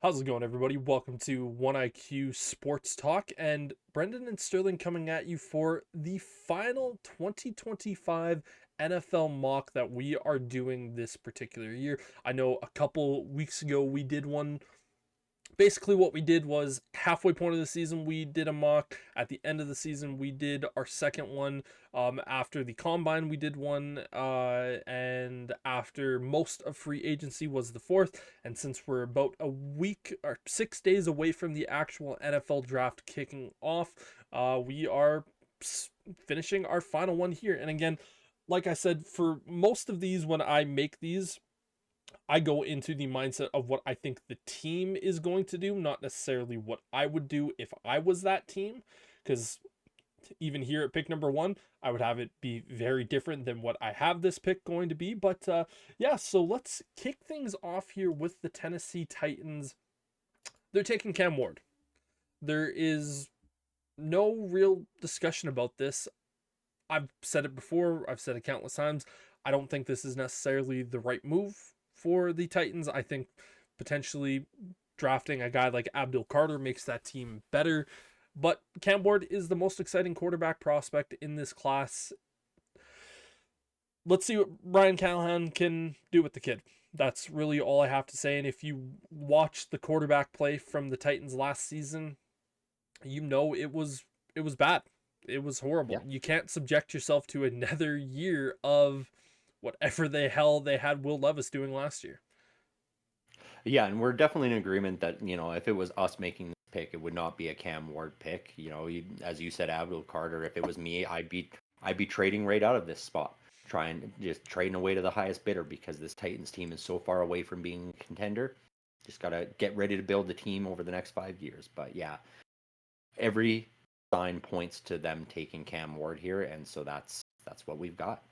How's it going, everybody? Welcome to 1IQ Sports Talk, and Brendon and Sterling coming at you for the final 2025 NFL mock that we are doing this particular year. I know a couple weeks ago we did one. Basically, what we did was halfway point of the season we did a mock. At the end of the season we did our second one. After the combine we did one, and after most of free agency was the fourth. And since we're about a week or 6 days away from the actual NFL draft kicking off, we are finishing our final one here. And again, like I said, for most of these, when I make these, I go into the mindset of what I think the team is going to do, not necessarily what I would do if I was that team. Because even here at pick number one, I would have it be very different than what I have this pick going to be. But yeah, so let's kick things off here with the Tennessee Titans. They're taking Cam Ward. There is no real discussion about this. I've said it before, I've said it countless times. I don't think this is necessarily the right move for the Titans. I think potentially drafting a guy like Abdul Carter makes that team better. But Cam Ward is the most exciting quarterback prospect in this class. Let's see what Brian Callahan can do with the kid. That's really all I have to say. And if you watch the quarterback play from the Titans last season, you know it was bad. It was horrible. Yeah. You can't subject yourself to another year of whatever the hell they had Will Levis doing last year. Yeah, and we're definitely in agreement that, if it was us making this pick, it would not be a Cam Ward pick. As you said, Abdul Carter, if it was me, I'd be trading right out of this spot. Trying just trading away to the highest bidder because this Titans team is so far away from being a contender. Just gotta get ready to build the team over the next 5 years. But yeah, every sign points to them taking Cam Ward here, and so that's what we've got.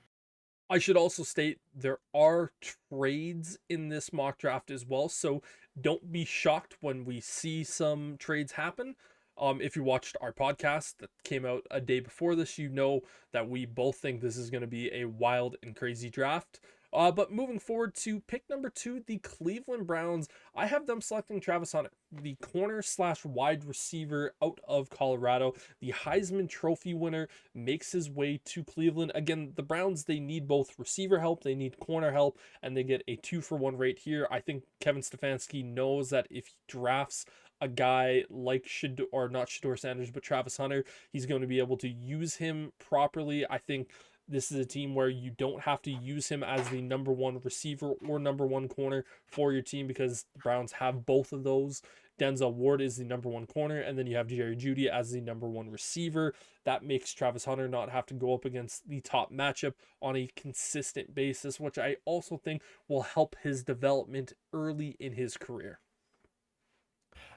I should also state there are trades in this mock draft as well, so don't be shocked when we see some trades happen. If you watched our podcast that came out a day before this, you know that we both think this is going to be a wild and crazy draft. But moving forward to pick number two, the Cleveland Browns. I have them selecting Travis Hunter, the corner slash wide receiver out of Colorado. The Heisman Trophy winner makes his way to Cleveland. Again, the Browns, they need both receiver help, they need corner help, and they get a 2-for-1 rate here. I think Kevin Stefanski knows that if he drafts a guy like or not Shador Sanders, but Travis Hunter, he's going to be able to use him properly. I think this is a team where you don't have to use him as the number one receiver or number one corner for your team because the Browns have both of those. Denzel Ward is the number one corner, and then you have Jerry Jeudy as the number one receiver. That makes Travis Hunter not have to go up against the top matchup on a consistent basis, which I also think will help his development early in his career.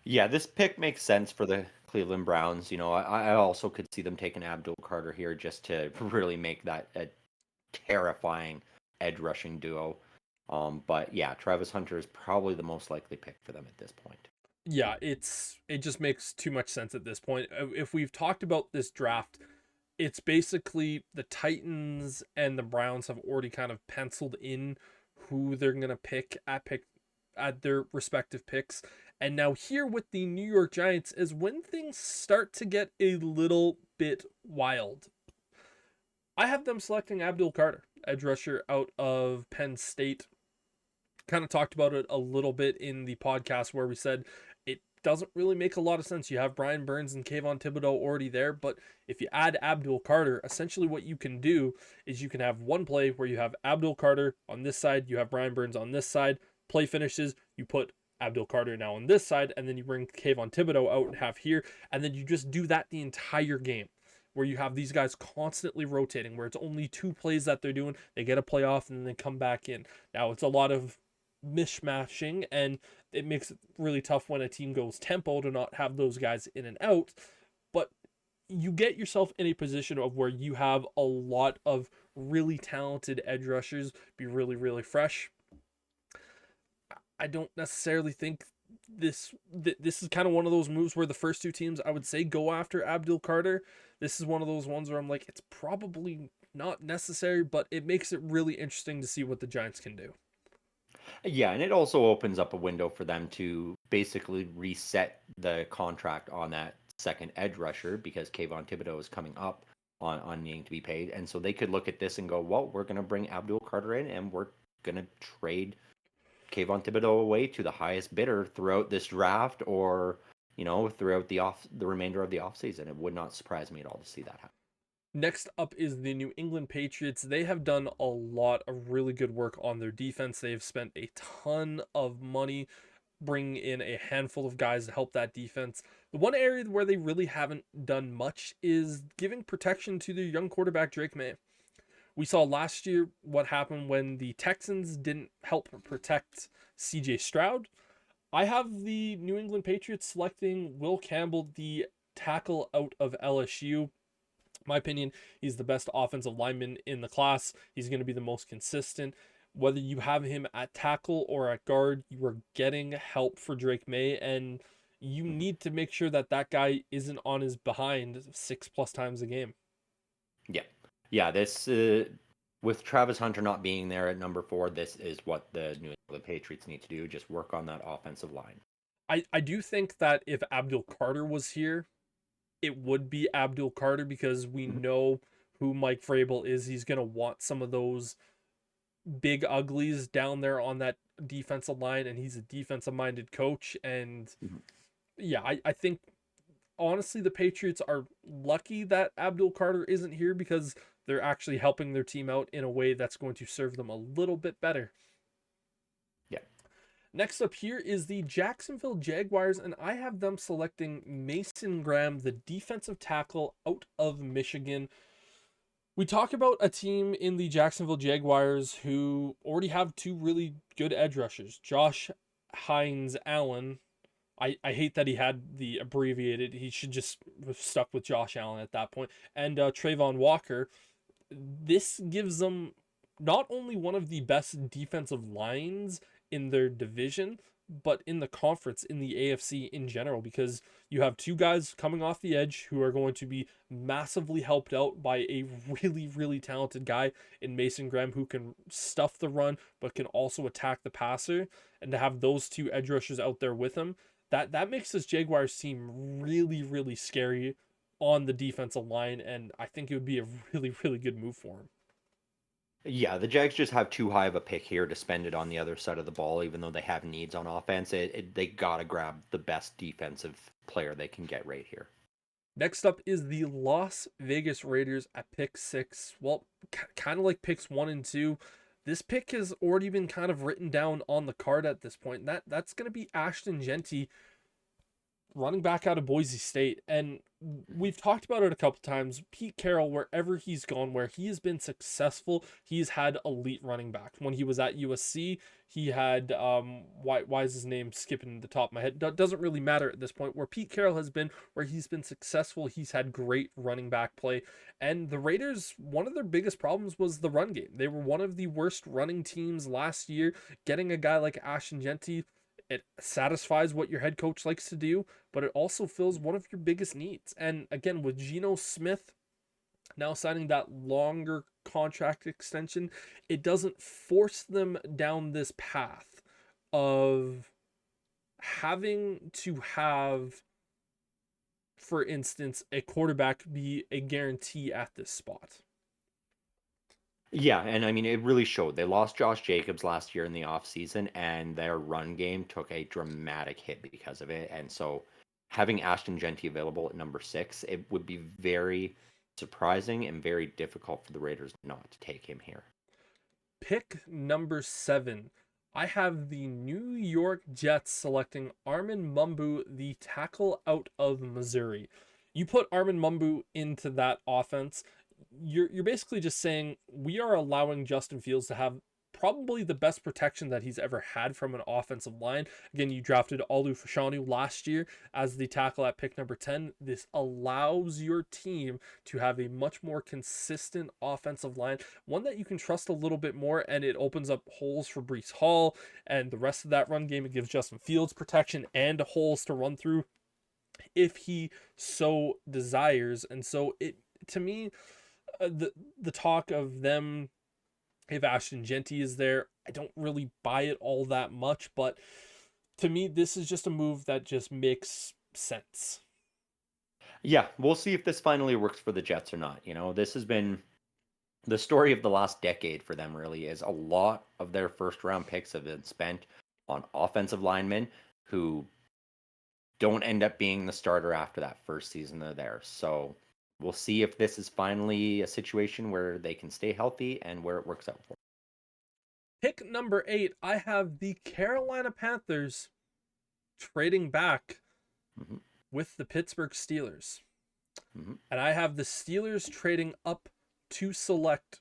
Yeah, this pick makes sense for the Cleveland Browns. I also could see them taking Abdul Carter here just to really make that a terrifying edge rushing duo. But yeah, Travis Hunter is probably the most likely pick for them at this point. Yeah, it just makes too much sense at this point. If we've talked about this draft, it's basically the Titans and the Browns have already kind of penciled in who they're gonna pick at their respective picks. And now here with the New York Giants is when things start to get a little bit wild. I have them selecting Abdul Carter, edge rusher out of Penn State. Kind of talked about it a little bit in the podcast where we said it doesn't really make a lot of sense. You have Brian Burns and Kayvon Thibodeau already there, but if you add Abdul Carter, essentially what you can do is you can have one play where you have Abdul Carter on this side, you have Brian Burns on this side, play finishes, you put Abdul Carter now on this side, and then you bring Kayvon Thibodeau out and have here, and then you just do that the entire game where you have these guys constantly rotating, where it's only two plays that they're doing, they get a play off, and then they come back in. Now, it's a lot of mishmashing, and it makes it really tough when a team goes tempo to not have those guys in and out, but you get yourself in a position of where you have a lot of really talented edge rushers be really, really fresh. I don't necessarily think this is kind of one of those moves where the first two teams I would say go after Abdul Carter. This is one of those ones where I'm like, it's probably not necessary, but it makes it really interesting to see what the Giants can do. Yeah, and it also opens up a window for them to basically reset the contract on that second edge rusher because Kayvon Thibodeau is coming up on needing to be paid. And so they could look at this and go, well, we're going to bring Abdul Carter in and we're going to trade Kayvon Thibodeau away to the highest bidder throughout this draft or, throughout the remainder of the offseason. It would not surprise me at all to see that happen. Next up is the New England Patriots. They have done a lot of really good work on their defense. They have spent a ton of money bringing in a handful of guys to help that defense. The one area where they really haven't done much is giving protection to their young quarterback, Drake May. We saw last year what happened when the Texans didn't help protect CJ Stroud. I have the New England Patriots selecting Will Campbell, the tackle out of LSU. My opinion, he's the best offensive lineman in the class. He's going to be the most consistent. Whether you have him at tackle or at guard, you are getting help for Drake May, and you Mhm. need to make sure that that guy isn't on his behind 6+ times a game. Yeah. Yeah, this with Travis Hunter not being there at number 4, this is what the New England Patriots need to do, just work on that offensive line. I do think that if Abdul Carter was here, it would be Abdul Carter because we Mhm. know who Mike Vrabel is. He's going to want some of those big uglies down there on that defensive line, and he's a defensive minded coach. And Mhm. yeah, I think honestly the Patriots are lucky that Abdul Carter isn't here because they're actually helping their team out in a way that's going to serve them a little bit better. Yeah. Next up here is the Jacksonville Jaguars, and I have them selecting Mason Graham, the defensive tackle out of Michigan. We talk about a team in the Jacksonville Jaguars who already have two really good edge rushers, Josh Hines Allen. I hate that he had the abbreviated. He should just have stuck with Josh Allen at that point. And Trayvon Walker. This gives them not only one of the best defensive lines in their division, but in the conference, in the AFC in general, because you have two guys coming off the edge who are going to be massively helped out by a really, really talented guy in Mason Graham who can stuff the run, but can also attack the passer. And to have those two edge rushers out there with him, that makes this Jaguars team really, really scary on the defensive line, and I think it would be a really, really good move for him. Yeah, the Jags just have too high of a pick here to spend it on the other side of the ball, even though they have needs on offense. They got to grab the best defensive player they can get right here. Next up is the Las Vegas Raiders at pick 6. Well, kind of like picks 1 and 2. This pick has already been kind of written down on the card at this point. That's going to be Ashton Genty, running back out of Boise State. And we've talked about it a couple times. Pete Carroll, wherever he's gone, where he has been successful, he's had elite running backs. When he was at USC, he had why is his name skipping the top of my head? Doesn't really matter at this point. Where Pete Carroll has been, where he's been successful, he's had great running back play. And the Raiders, one of their biggest problems was the run game. They were one of the worst running teams last year. Getting a guy like Ashton Genty, it satisfies what your head coach likes to do, but it also fills one of your biggest needs. And again, with Geno Smith now signing that longer contract extension, it doesn't force them down this path of having to have, for instance, a quarterback be a guarantee at this spot. Yeah, and I mean, it really showed. They lost Josh Jacobs last year in the offseason, and their run game took a dramatic hit because of it. And so having Ashton Genty available at number 6, it would be very surprising and very difficult for the Raiders not to take him here. Pick number 7. I have the New York Jets selecting Armin Mumbu, the tackle out of Missouri. You put Armin Mumbu into that offense, you're basically just saying we are allowing Justin Fields to have probably the best protection that he's ever had from an offensive line. Again, you drafted Olu Fashanu last year as the tackle at pick number 10. This allows your team to have a much more consistent offensive line, one that you can trust a little bit more, and it opens up holes for Brees Hall and the rest of that run game. It gives Justin Fields protection and holes to run through if he so desires. And so it, to me, the talk of them, if Ashton Genty is there, I don't really buy it all that much, but to me, this is just a move that just makes sense. Yeah, we'll see if this finally works for the Jets or not. This has been the story of the last decade for them, really, is a lot of their first round picks have been spent on offensive linemen who don't end up being the starter after that first season they're there. So we'll see if this is finally a situation where they can stay healthy and where it works out for Pick number 8, I have the Carolina Panthers trading back them. with the Pittsburgh Steelers. Hmm. And I have the Steelers trading up to select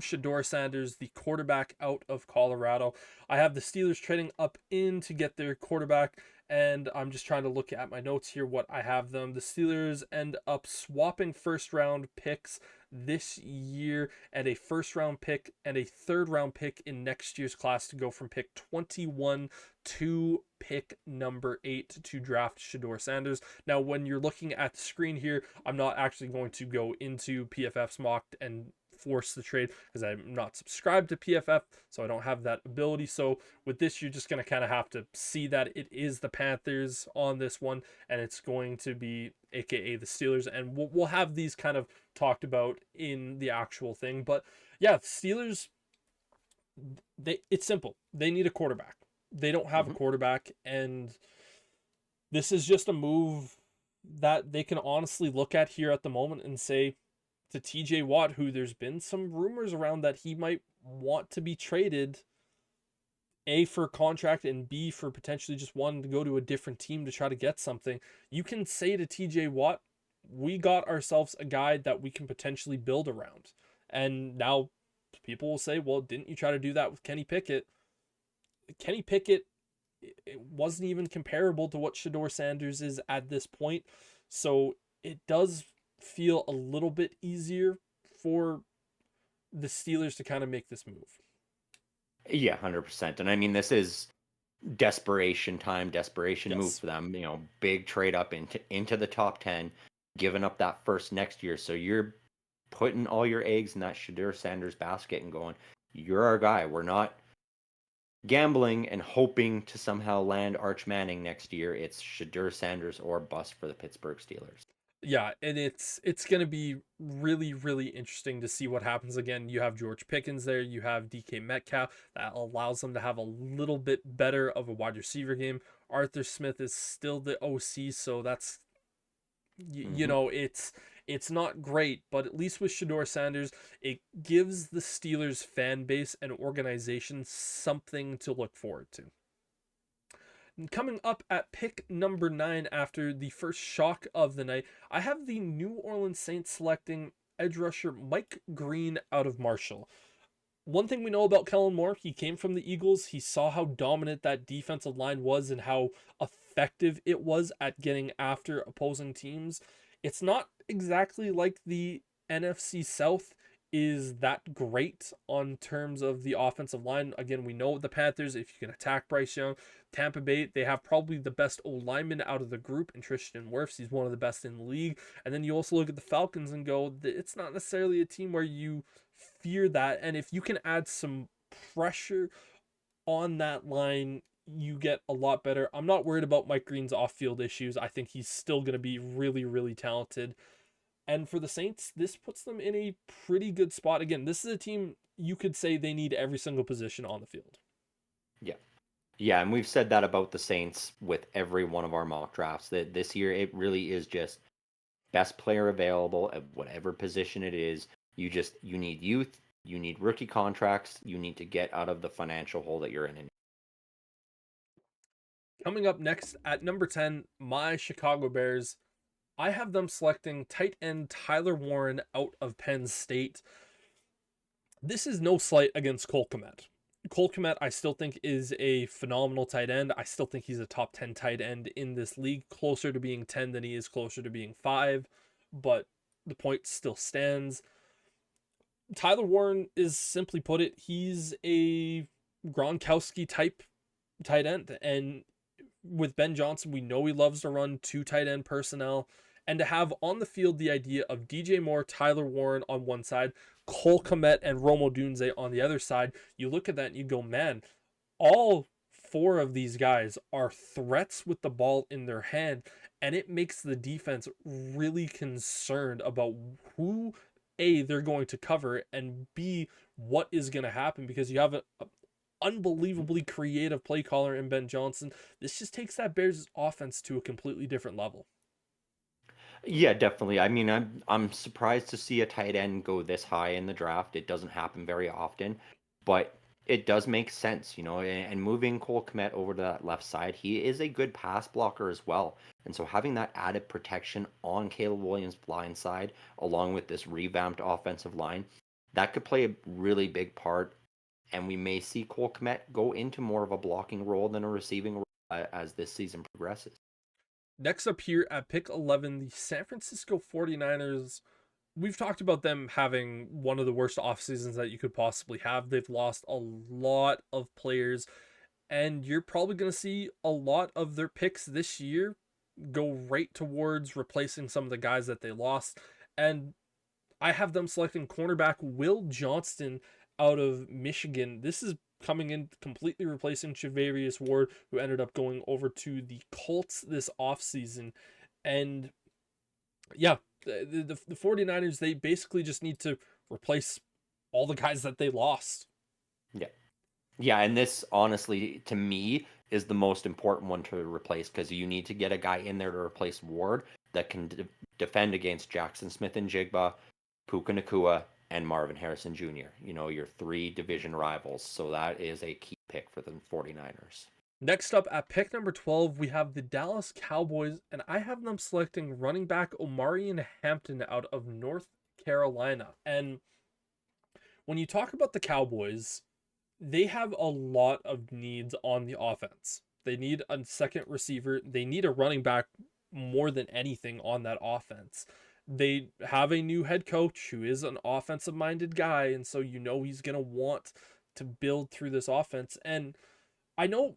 Shador Sanders, the quarterback out of Colorado. I have the Steelers trading up in to get their quarterback, and I'm just trying to look at my notes here what I have them. The Steelers end up swapping first round picks this year and a first round pick and a third round pick in next year's class to go from pick 21 to pick number 8 to draft Shador Sanders. Now, when you're looking at the screen here, I'm not actually going to go into PFF's mock and force the trade because I'm not subscribed to PFF, so I don't have that ability. So with this, you're just going to kind of have to see that it is the Panthers on this one, and it's going to be AKA the Steelers, and we'll have these kind of talked about in the actual thing. But yeah, Steelers, it's simple. They need a quarterback. They don't have a Hmm. quarterback, and this is just a move that they can honestly look at here at the moment and say to TJ Watt, who there's been some rumors around that he might want to be traded, A, for contract, and B, for potentially just wanting to go to a different team to try to get something. You can say to TJ Watt, we got ourselves a guy that we can potentially build around. And now people will say, well, didn't you try to do that with Kenny Pickett? Kenny Pickett, it wasn't even comparable to what Shador Sanders is at this point. So it does feel a little bit easier for the Steelers to kind of make this move. Yeah, 100%. And I mean, this is desperation time, desperation move Yes. for them. Big trade up into the top 10, giving up that first next year. So you're putting all your eggs in that Shadur Sanders basket and going, you're our guy. We're not gambling and hoping to somehow land Arch Manning next year. It's Shadur Sanders or bust for the Pittsburgh Steelers. Yeah, and it's going to be really really interesting to see what happens. Again, you have George Pickens there, you have DK Metcalf, that allows them to have a little bit better of a wide receiver game. Arthur Smith is still the OC, so that's Hmm. it's not great, but at least with Shador Sanders, it gives the Steelers fan base and organization something to look forward to. Coming up at pick number 9 after the first shock of the night, I have the New Orleans Saints selecting edge rusher Mike Green out of Marshall. One thing we know about Kellen Moore, he came from the Eagles. He saw how dominant that defensive line was and how effective it was at getting after opposing teams. It's not exactly like the NFC South is that great on terms of the offensive line. Again, we know the Panthers, if you can attack Bryce Young. Tampa Bay, they have probably the best O lineman out of the group in Tristan Wirfs. He's one of the best in the league. And then you also look at the Falcons and go, it's not necessarily a team where you fear that. And if you can add some pressure on that line, you get a lot better. I'm not worried about Mike Green's off field issues. I think he's still going to be really, really talented. And for the Saints, this puts them in a pretty good spot. Again, this is a team you could say they need every single position on the field. Yeah. Yeah, and we've said that about the Saints with every one of our mock drafts, that this year it really is just best player available at whatever position it is. You need youth, you need rookie contracts, you need to get out of the financial hole that you're in. Coming up next at number 10, my Chicago Bears. I have them selecting tight end Tyler Warren out of Penn State. This is no slight against Cole Kmet. Cole Kmet, I still think, is a phenomenal tight end. I still think he's a top 10 tight end in this league, closer to being 10 than he is closer to being 5, but the point still stands. Tyler Warren is, simply put it, he's a Gronkowski type tight end. And with Ben Johnson, we know he loves to run two tight end personnel. And to have on the field the idea of DJ Moore, Tyler Warren on one side, Cole Kmet and Romo Dunze on the other side, you look at that and you go, man, all four of these guys are threats with the ball in their hand, and it makes the defense really concerned about who A, they're going to cover, and B, what is going to happen, because you have a unbelievably creative play caller in Ben Johnson. This just takes that Bears offense to a completely different level. Yeah, definitely. I mean, I'm surprised to see a tight end go this high in the draft. It doesn't happen very often, but it does make sense, you know. And moving Cole Kmet over to that left side, he is a good pass blocker as well. And so having that added protection on Caleb Williams' blind side, along with this revamped offensive line, that could play a really big part. And we may see Cole Kmet go into more of a blocking role than a receiving role as this season progresses. Next up here at pick 11, the San Francisco 49ers. We've talked about them having one of the worst off seasons that you could possibly have. They've lost a lot of players, and you're probably going to see a lot of their picks this year go right towards replacing some of the guys that they lost. And I have them selecting cornerback Will Johnston out of Michigan. This is coming in completely replacing Charvarius Ward, who ended up going over to the Colts this offseason. And yeah, the 49ers, they basically just need to replace all the guys that they lost. Yeah. Yeah, and this honestly, to me, is the most important one to replace because you need to get a guy in there to replace Ward that can defend against Jackson Smith and Jigba, Puka Nakua, and Marvin Harrison Jr. You know, your three division rivals. So that is a key pick for the 49ers. Next up at pick number 12, we have the Dallas Cowboys, and I have them selecting running back Omarion Hampton out of North Carolina. And when you talk about the Cowboys, they have a lot of needs on the offense. They need a second receiver. They need a running back more than anything on that offense. They have a new head coach who is an offensive minded guy. And so you know he's going to want to build through this offense. And I know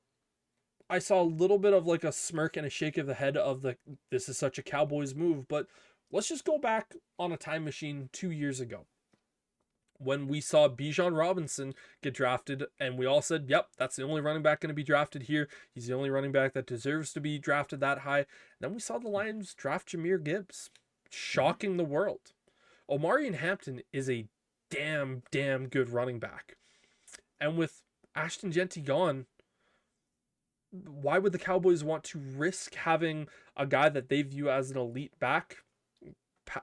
I saw a little bit of like a smirk and a shake of the head of the this is such a Cowboys move. But let's just go back on a time machine 2 years ago when we saw Bijan Robinson get drafted, and we all said, yep, that's the only running back going to be drafted here. He's the only running back that deserves to be drafted that high. And then we saw the Lions draft Jahmyr Gibbs, shocking the world. Omarion Hampton is a damn good running back. And with Ashton Genty gone, why would the Cowboys want to risk having a guy that they view as an elite back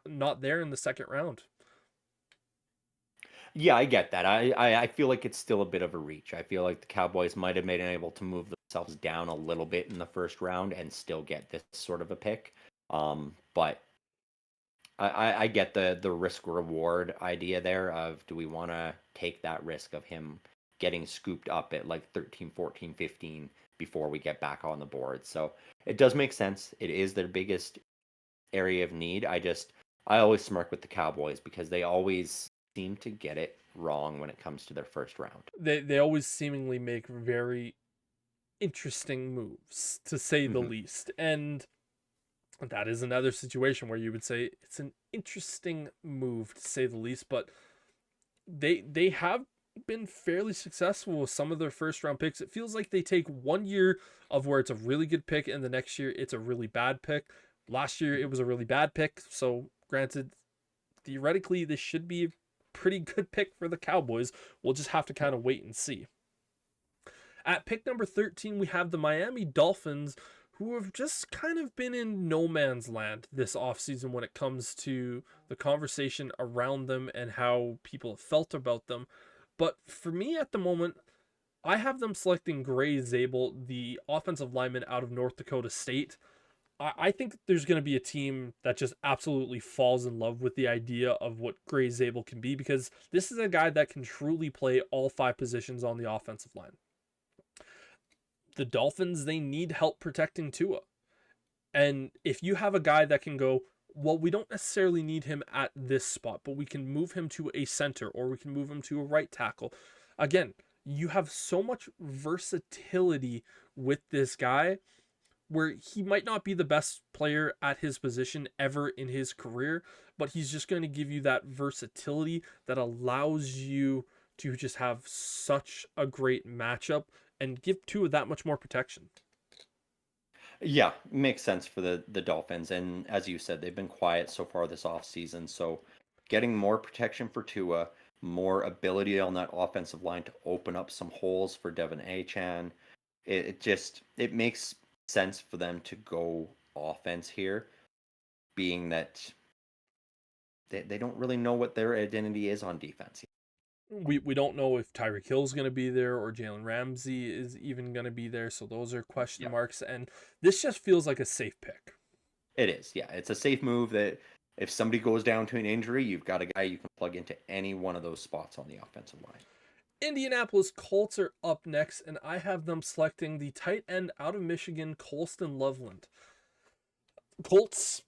not there in the second round? Yeah, I get that. I feel like it's still a bit of a reach. I feel like the Cowboys might have been able to move themselves down a little bit in the first round and still get this sort of a pick. But I get the risk reward idea there of do we want to take that risk of him getting scooped up at like 13, 14, 15 before we get back on the board. So it does make sense. It is their biggest area of need. I always smirk with the Cowboys because they always seem to get it wrong when it comes to their first round. They always seemingly make very interesting moves, to say the Hmm. least. And that is another situation where you would say it's an interesting move, to say the least. But they have been fairly successful with some of their first round picks. It feels like they take 1 year of where it's a really good pick, and the next year it's a really bad pick. Last year it was a really bad pick. So granted, theoretically this should be a pretty good pick for the Cowboys. We'll just have to kind of wait and see. At pick number 13, we have the Miami Dolphins, who have just kind of been in no man's land this offseason when it comes to the conversation around them and how people have felt about them. But for me at the moment, I have them selecting Gray Zabel, the offensive lineman out of North Dakota State. I think there's going to be a team that just absolutely falls in love with the idea of what Gray Zabel can be, because this is a guy that can truly play all five positions on the offensive line. The Dolphins, they need help protecting Tua. And if you have a guy that can go, well, we don't necessarily need him at this spot, but we can move him to a center or we can move him to a right tackle. Again, you have so much versatility with this guy where he might not be the best player at his position ever in his career, but he's just going to give you that versatility that allows you to just have such a great matchup and give Tua that much more protection. Yeah, makes sense for the Dolphins. And as you said, they've been quiet so far this offseason. So getting more protection for Tua, more ability on that offensive line to open up some holes for Devin Achan. It just it makes sense for them to go offense here, being that they don't really know what their identity is on defense. We don't know if Tyreek Hill's going to be there or Jalen Ramsey is even going to be there, so those are question Yeah, marks. And this just feels like a safe pick. it is. Yeah, it's a safe move that if somebody goes down to an injury, you've got a guy you can plug into any one of those spots on the offensive line. Indianapolis Colts are up next, and I have them selecting the tight end out of Michigan, Colston Loveland. Colts,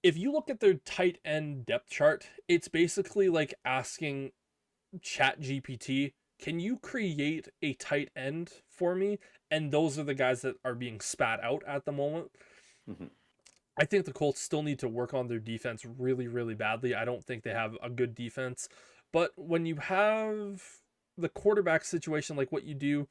if you look at their tight end depth chart, it's basically like asking Chat GPT, can you create a tight end for me? And those are the guys that are being spat out at the moment. Mhm. I think the Colts still need to work on their defense really, really badly. I don't think they have a good defense. But when you have the quarterback situation like what you do,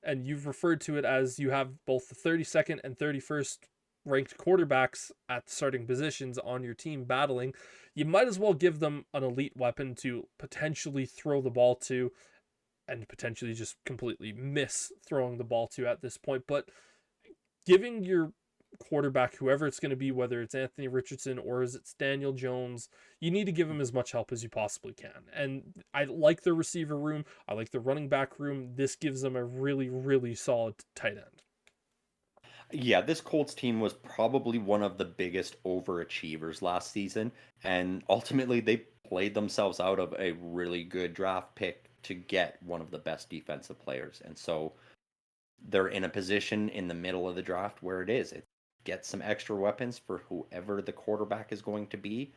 and you've referred to it as you have both the 32nd and 31st ranked quarterbacks at starting positions on your team battling, you might as well give them an elite weapon to potentially throw the ball to and potentially just completely miss throwing the ball to at this point. But giving your quarterback, whoever it's going to be, whether it's Anthony Richardson or is it's Daniel Jones, you need to give him as much help as you possibly can. And I like the receiver room. I like the running back room. This gives them a really, really solid tight end. Yeah, this Colts team was probably one of the biggest overachievers last season, and ultimately they played themselves out of a really good draft pick to get one of the best defensive players. And so they're in a position in the middle of the draft where it get some extra weapons for whoever the quarterback is going to be.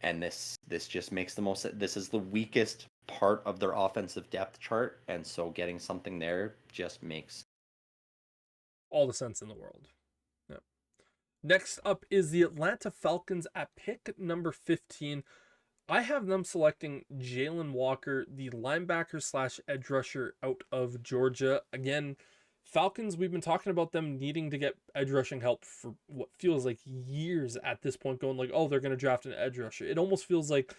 And this just makes the most. This is the weakest part of their offensive depth chart, and so getting something there just makes. All the sense in the world. Yeah. Next up is the Atlanta Falcons at pick number 15. I have them selecting Jalen Walker, the linebacker slash edge rusher out of Georgia. Again, Falcons, we've been talking about them needing to get edge rushing help for what feels like years at this point, going like, oh, they're going to draft an edge rusher. It almost feels like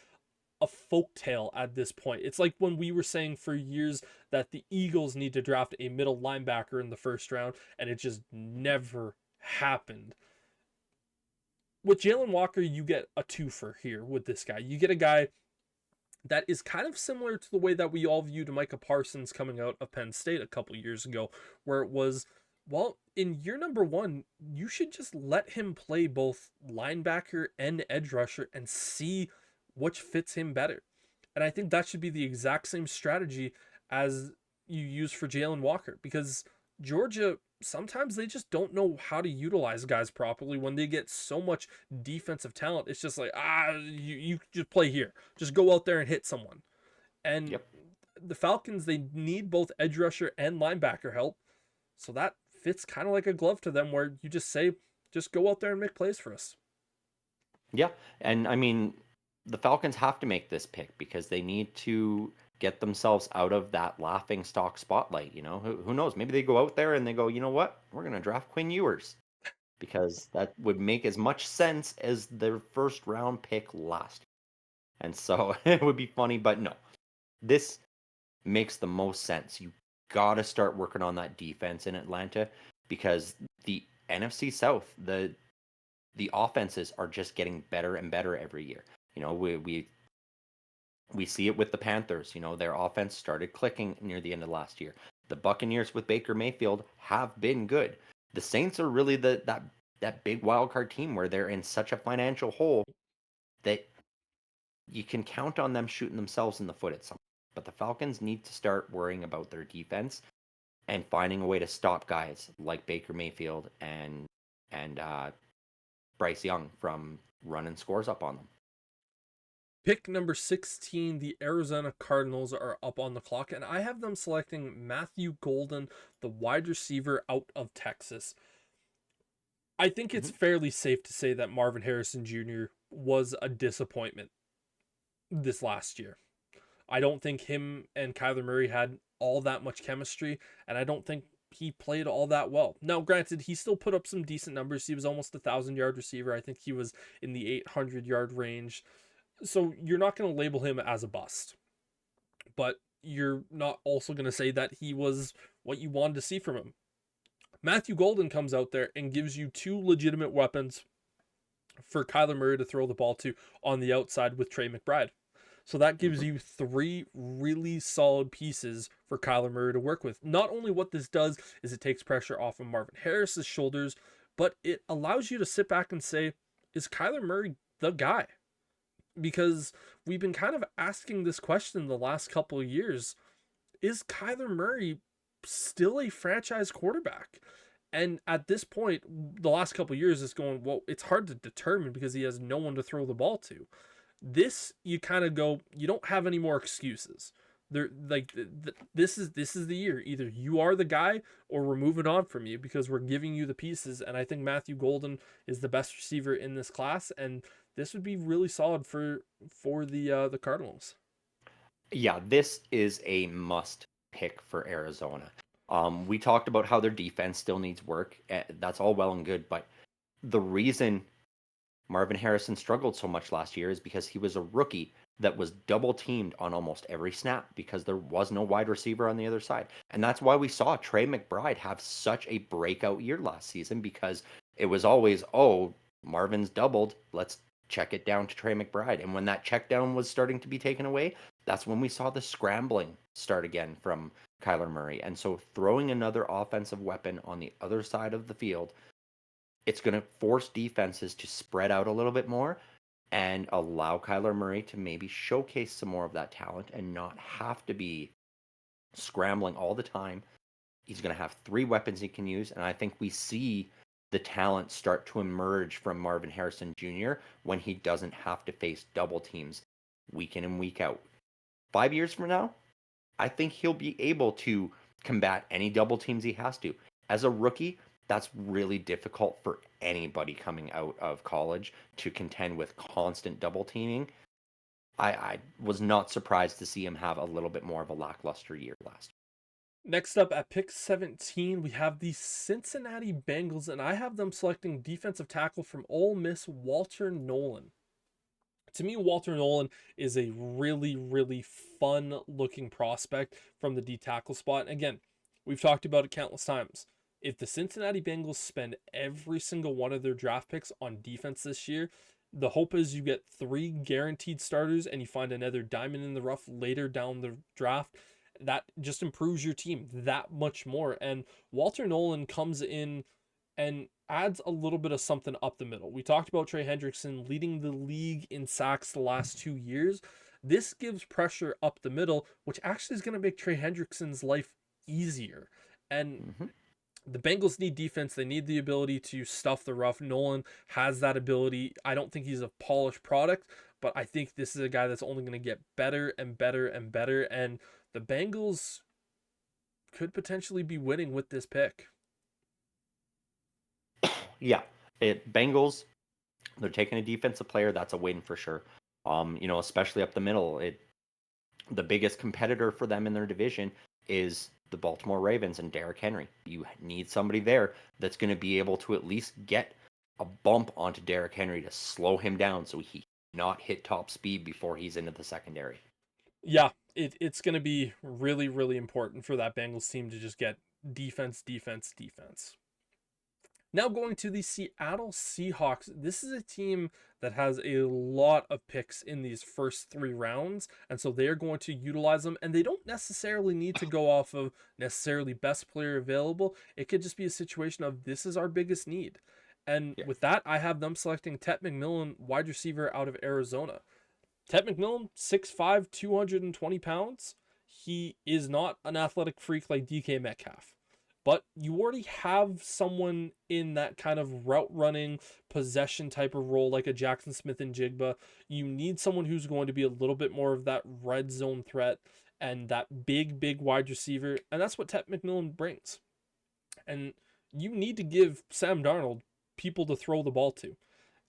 a folktale at this point. It's like when we were saying for years that the Eagles need to draft a middle linebacker in the first round, and it just never happened. With Jalen Walker, you get a twofer here with this guy. You get a guy that is kind of similar to the way that we all viewed Micah Parsons coming out of Penn State a couple years ago, where it was, well, in year number one, you should just let him play both linebacker and edge rusher and see which fits him better. And I think that should be the exact same strategy as you use for Jalen Walker because Georgia sometimes they just don't know how to utilize guys properly when they get so much defensive talent. It's just like, you just play here. Just go out there and hit someone. And Yep. the Falcons, they need both edge rusher and linebacker help. So that fits kind of like a glove to them where you just say, just go out there and make plays for us. Yeah, and I mean, the Falcons have to make this pick because they need to get themselves out of that laughing stock spotlight. Who knows? Maybe they go out there and they go, you know what? We're going to draft Quinn Ewers because that would make as much sense as their first round pick last. And so it would be funny, but no, this makes the most sense. You got to start working on that defense in Atlanta because the NFC South, the offenses are just getting better and better every year. We see it with the Panthers. Their offense started clicking near the end of last year. The Buccaneers with Baker Mayfield have been good. The Saints are really that big wild card team where they're in such a financial hole that you can count on them shooting themselves in the foot at some point. But the Falcons need to start worrying about their defense and finding a way to stop guys like Baker Mayfield and Bryce Young from running scores up on them. Pick number 16, the Arizona Cardinals are up on the clock, and I have them selecting Matthew Golden, the wide receiver out of Texas. I think it's Mhm. fairly safe to say that Marvin Harrison Jr. was a disappointment this last year. I don't think him and Kyler Murray had all that much chemistry, and I don't think he played all that well. Now, granted, he still put up some decent numbers. He was almost 1,000 yard receiver. I think he was in the 800 yard range. So you're not going to label him as a bust, but you're not also going to say that he was what you wanted to see from him. Matthew Golden comes out there and gives you two legitimate weapons for Kyler Murray to throw the ball to on the outside with Trey McBride. So that gives Mhm. you three really solid pieces for Kyler Murray to work with. Not only what this does is it takes pressure off of Marvin Harris's shoulders, but it allows you to sit back and say, is Kyler Murray the guy? Because we've been kind of asking this question the last couple of years. Is Kyler Murray still a franchise quarterback? And at this point, the last couple of years, it's going, well, it's hard to determine because he has no one to throw the ball to. This, you kind of go, you don't have any more excuses. They're like, this is the year. Either you are the guy or we're moving on from you because we're giving you the pieces. And I think Matthew Golden is the best receiver in this class, and this would be really solid for the Cardinals. Yeah, this is a must pick for Arizona. We talked about how their defense still needs work. That's all well and good, but the reason Marvin Harrison struggled so much last year is because he was a rookie that was double teamed on almost every snap because there was no wide receiver on the other side. And that's why we saw Trey McBride have such a breakout year last season because it was always, oh, Marvin's doubled. Let's check it down to Trey McBride. And when that check down was starting to be taken away, that's when we saw the scrambling start again from Kyler Murray. And so throwing another offensive weapon on the other side of the field, it's going to force defenses to spread out a little bit more and allow Kyler Murray to maybe showcase some more of that talent and not have to be scrambling all the time. He's going to have three weapons he can use, and I think we see the talent start to emerge from Marvin Harrison Jr. when he doesn't have to face double teams week in and week out. 5 years from now, I think he'll be able to combat any double teams he has to. As a rookie, that's really difficult for anybody coming out of college to contend with constant double teaming. I was not surprised to see him have a little bit more of a lackluster year last Next up at pick 17, we have the Cincinnati Bengals, and I have them selecting defensive tackle from Ole Miss, Walter Nolan. To me, Walter Nolan is a really, really fun looking prospect from the D tackle spot. And again, we've talked about it countless times. If the Cincinnati Bengals spend every single one of their draft picks on defense this year, the hope is you get three guaranteed starters and you find another diamond in the rough later down the draft. That just improves your team that much more. And Walter Nolan comes in and adds a little bit of something up the middle. We talked about Trey Hendrickson leading the league in sacks the last 2 years. This gives pressure up the middle, which actually is going to make Trey Hendrickson's life easier. And year. the Bengals need defense. They need the ability to stuff the rough. Nolan has that ability. I don't think he's a polished product, but I think this is a guy that's only going to get better and better and better. And the Bengals could potentially be winning with this pick. Yeah, it Bengals. They're taking a defensive player. That's a win for sure. Especially up the middle. The biggest competitor for them in their division is the Baltimore Ravens and Derrick Henry. You need somebody there that's going to be able to at least get a bump onto Derrick Henry to slow him down so he not hit top speed before he's into the secondary. Yeah, it's going to be really, really important for that Bengals team to just get defense, defense, defense. Now going to the Seattle Seahawks. This is a team that has a lot of picks in these first three rounds, and so they are going to utilize them, and they don't necessarily need to go off of necessarily best player available. It could just be a situation of this is our biggest need. And Yeah. with that, I have them selecting Tet McMillan, wide receiver out of Arizona. Tet McMillan, 6'5, 220 pounds. He is not an athletic freak like DK Metcalf. but you already have someone in that kind of route running possession type of role like a Jackson Smith and Jigba. You need someone who's going to be a little bit more of that red zone threat and that big wide receiver, and that's what Ted McMillan brings. And you need to give Sam Darnold people to throw the ball to.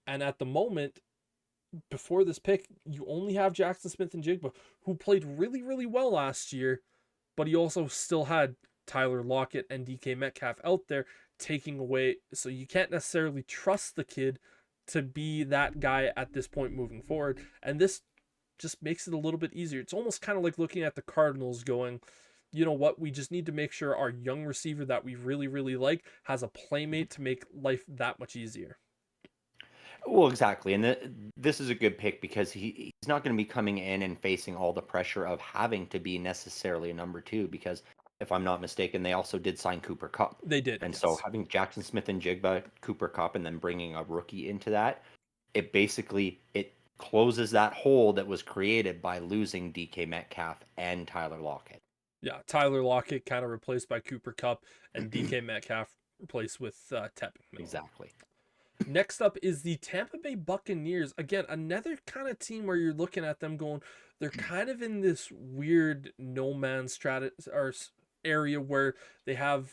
And at the moment, before this pick, you only have Jackson Smith and Jigba, who played really well last year, but he also still had Tyler Lockett and DK Metcalf out there taking away. So you can't necessarily trust the kid to be that guy at this point moving forward. And this just makes it a little bit easier. It's almost kind of like looking at the Cardinals going, you know what, we just need to make sure our young receiver that we really like has a playmate to make life that much easier. Well, exactly, and this is a good pick because he's not going to be coming in and facing all the pressure of having to be necessarily a number two. Because if I'm not mistaken, they also did sign Cooper Cup, They did, and so yes. having Jackson Smith and Jigba, Cooper Cup, and then bringing a rookie into that, it closes that hole that was created by losing DK Metcalf and Tyler Lockett. Yeah, Tyler Lockett kind of replaced by Cooper Cup and DK Metcalf replaced with Tep McMillan. Exactly. Next up is the Tampa Bay Buccaneers. Again, another kind of team where you're looking at them going, they're kind of in this weird no man's area where they have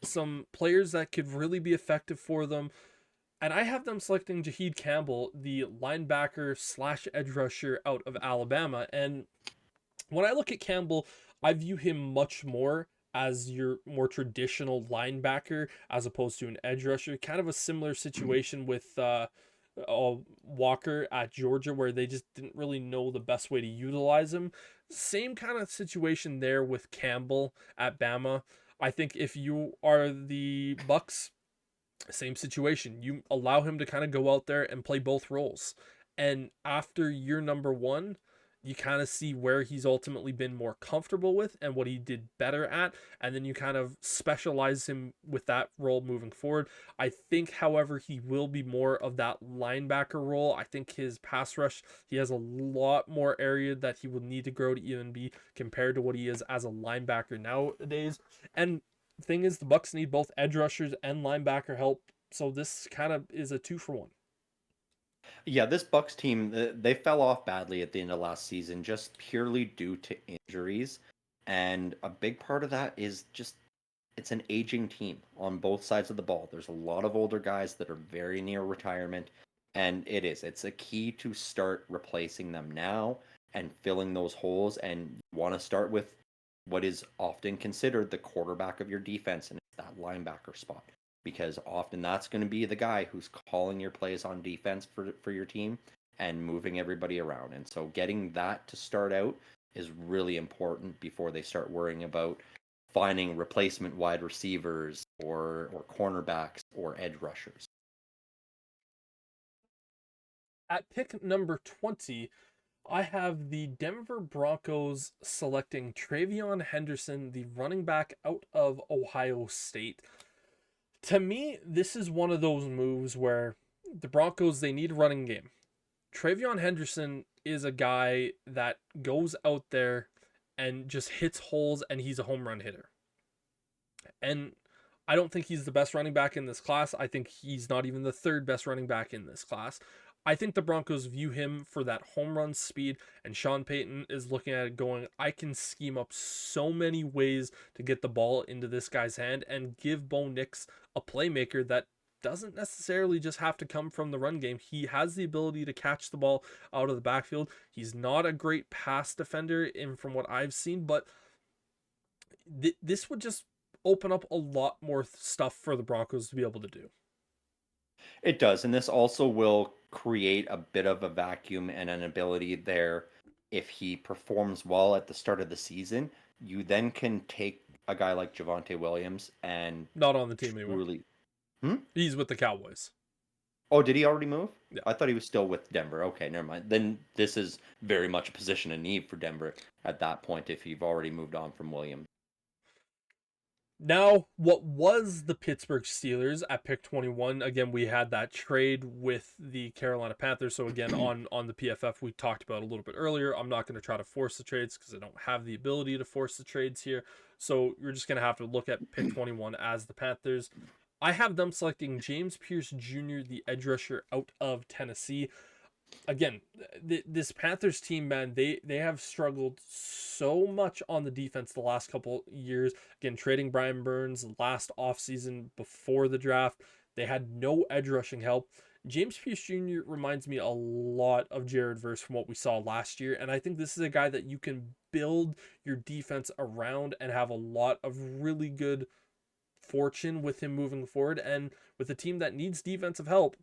some players that could really be effective for them. And I have them selecting Jaheed Campbell, the linebacker slash edge rusher out of Alabama. And when I look at Campbell, I view him much more as your more traditional linebacker as opposed to an edge rusher. Kind of a similar situation with Walker at Georgia, where they just didn't really know the best way to utilize him. Same kind of situation there with Campbell at Bama. I think if you are the Bucks, same situation. You allow him to kind of go out there and play both roles. And after year number one, you kind of see where he's ultimately been more comfortable with and what he did better at. And then you kind of specialize him with that role moving forward. I think, however, he will be more of that linebacker role. I think his pass rush, he has a lot more area that he will need to grow to even be compared to what he is as a linebacker nowadays. And thing is, the Bucks need both edge rushers and linebacker help, so this kind of is a 2-for-1. Yeah, this Bucks team, they fell off badly at the end of last season just purely due to injuries. And a big part of that is just it's an aging team on both sides of the ball. There's a lot of older guys that are very near retirement, and it's a key to start replacing them now and filling those holes. And you want to start with what is often considered the quarterback of your defense, and it's that linebacker spot because often that's going to be the guy who's calling your plays on defense for your team and moving everybody around. And so getting that to start out is really important before they start worrying about finding replacement wide receivers or cornerbacks or edge rushers. At pick number 20, I have the Denver Broncos selecting Travion Henderson, the running back out of Ohio State. To me, this is one of those moves where the Broncos, they need a running game. Travion Henderson is a guy that goes out there and just hits holes, and he's a home run hitter. And I don't think he's the best running back in this class. I think he's not even the third best running back in this class. I think the Broncos view him for that home run speed, and Sean Payton is looking at it going, I can scheme up so many ways to get the ball into this guy's hand and give Bo Nix a playmaker that doesn't necessarily just have to come from the run game. He has the ability to catch the ball out of the backfield. He's not a great pass defender in from what I've seen, but this would just open up a lot more stuff for the Broncos to be able to do. It does, and this also will create a bit of a vacuum and an ability there. If he performs well at the start of the season, you then can take a guy like Javonte Williams and Not on the team anymore. truly. Hmm? He's with the Cowboys. Oh, did he already move? Yeah. I thought he was still with Denver. Okay, never mind. Then this is very much a position of need for Denver at that point if you've already moved on from Williams. Now, what was the Pittsburgh Steelers at pick 21? Again, we had that trade with the Carolina Panthers. So again, on the PFF we talked about a little bit earlier. I'm not going to try to force the trades because I don't have the ability to force the trades here. So you're just going to have to look at pick 21 as the Panthers. I have them selecting James Pierce Jr., the edge rusher out of Tennessee. Again, this Panthers team, man, they have struggled so much on the defense the last couple years. Again, trading Brian Burns last offseason before the draft, they had no edge rushing help. James Pierce Jr. reminds me a lot of Jared Verse from what we saw last year, and I think this is a guy that you can build your defense around and have a lot of really good fortune with him moving forward. And with a team that needs defensive help,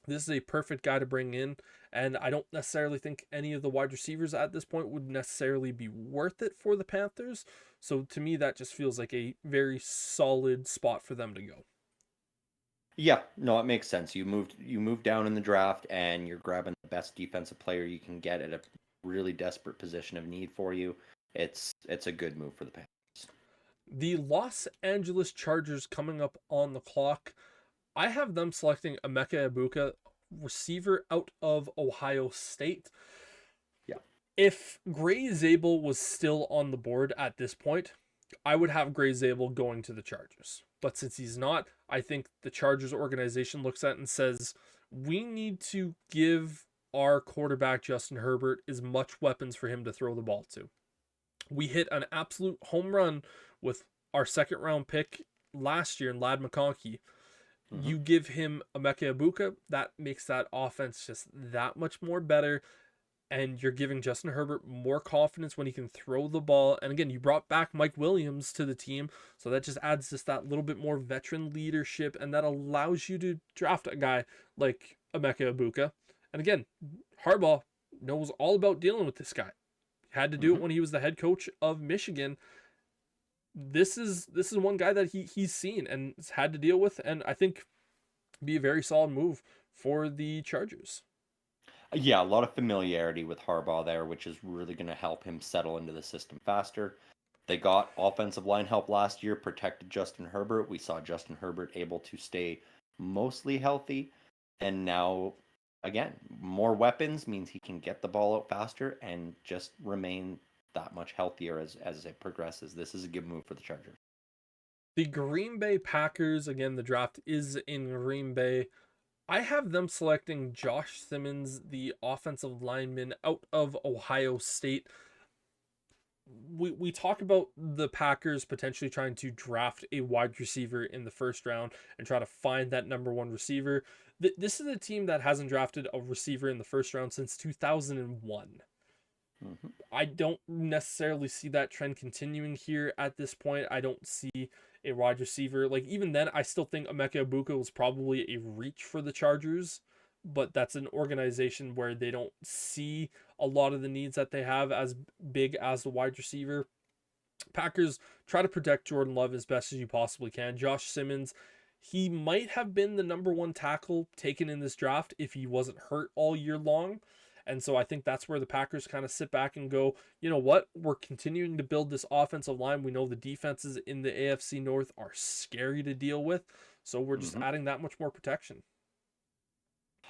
this is a perfect guy to bring in, and I don't necessarily think any of the wide receivers at this point would necessarily be worth it for the Panthers. So to me, that just feels like a very solid spot for them to go. Yeah, no, it makes sense. You move down in the draft and you're grabbing the best defensive player you can get at a really desperate position of need for you. It's a good move for the Panthers. The Los Angeles Chargers coming up on the clock. I have them selecting Emeka Ibuka, receiver out of Ohio State. Yeah. If Gray Zabel was still on the board at this point, I would have Gray Zabel going to the Chargers. But since he's not, I think the Chargers organization looks at it and says, we need to give our quarterback, Justin Herbert, as much weapons for him to throw the ball to. We hit an absolute home run with our second round pick last year in Lad McConkey. Hmm. You give him Emeka Ibuka, that makes that offense just that much more better. And you're giving Justin Herbert more confidence when he can throw the ball. And again, you brought back Mike Williams to the team, so that just adds just that little bit more veteran leadership, and that allows you to draft a guy like Emeka Ibuka. And again, Harbaugh knows all about dealing with this guy. Had to do it Hmm. when he was the head coach of Michigan. This is one guy that he's seen and has had to deal with, and I think be a very solid move for the Chargers. Yeah, a lot of familiarity with Harbaugh there, which is really going to help him settle into the system faster. They got offensive line help last year, protected Justin Herbert. We saw Justin Herbert able to stay mostly healthy. And now, again, more weapons means he can get the ball out faster and just remain that much healthier as it progresses. This is a good move for the Chargers. The Green Bay Packers, again, the draft is in Green Bay. I have them selecting Josh Simmons, the offensive lineman out of Ohio State. We talk about the Packers potentially trying to draft a wide receiver in the first round and try to find that number one receiver. This is a team that hasn't drafted a receiver in the first round since 2001. Hmm. I don't necessarily see that trend continuing here at this point. I don't see a wide receiver. Like, even then, I still think Emeka Ibuka was probably a reach for the Chargers, but that's an organization where they don't see a lot of the needs that they have as big as the wide receiver. Packers try to protect Jordan Love as best as you possibly can. Josh Simmons, he might have been the number one tackle taken in this draft if he wasn't hurt all year long. And so I think that's where the Packers kind of sit back and go, you know what? We're continuing to build this offensive line. We know the defenses in the AFC North are scary to deal with. So we're just Hmm. adding that much more protection.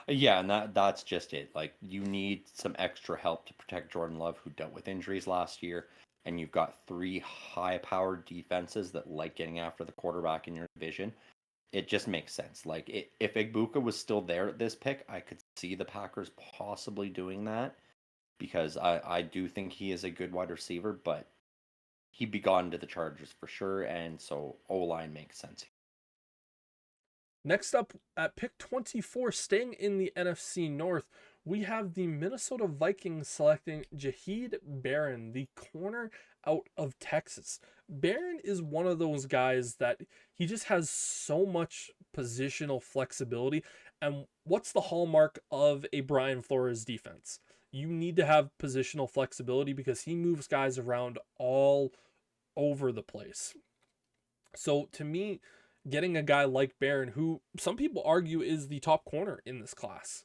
Yeah, and that's just it. Like you need some extra help to protect Jordan Love, who dealt with injuries last year, and you've got three high-powered defenses that like getting after the quarterback in your division. It just makes sense. Like if Igbuka was still there at this pick, I could see the Packers possibly doing that because I do think he is a good wide receiver, but he'd be gone to the Chargers for sure, and so O line makes sense. Next up at pick 24, staying in the NFC North, we have the Minnesota Vikings selecting Jaheed Barron, the corner out of Texas. Barron is one of those guys that he just has so much positional flexibility. And what's the hallmark of a Brian Flores defense? You need to have positional flexibility because he moves guys around all over the place. So to me, getting a guy like Barron, who some people argue is the top corner in this class,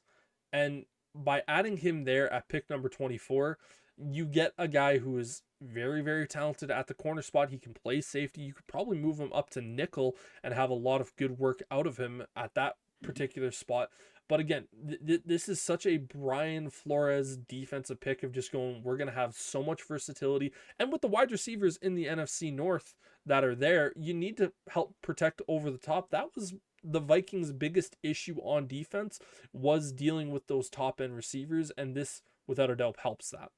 and by adding him there at pick number 24, you get a guy who is very, very talented at the corner spot. He can play safety. You could probably move him up to nickel and have a lot of good work out of him at that particular spot. But again, this is such a Brian Flores defensive pick of just going, we're going to have so much versatility. And with the wide receivers in the NFC North that are there, you need to help protect over the top. That was the Vikings' biggest issue on defense, was dealing with those top end receivers. And this, without a doubt, helps that.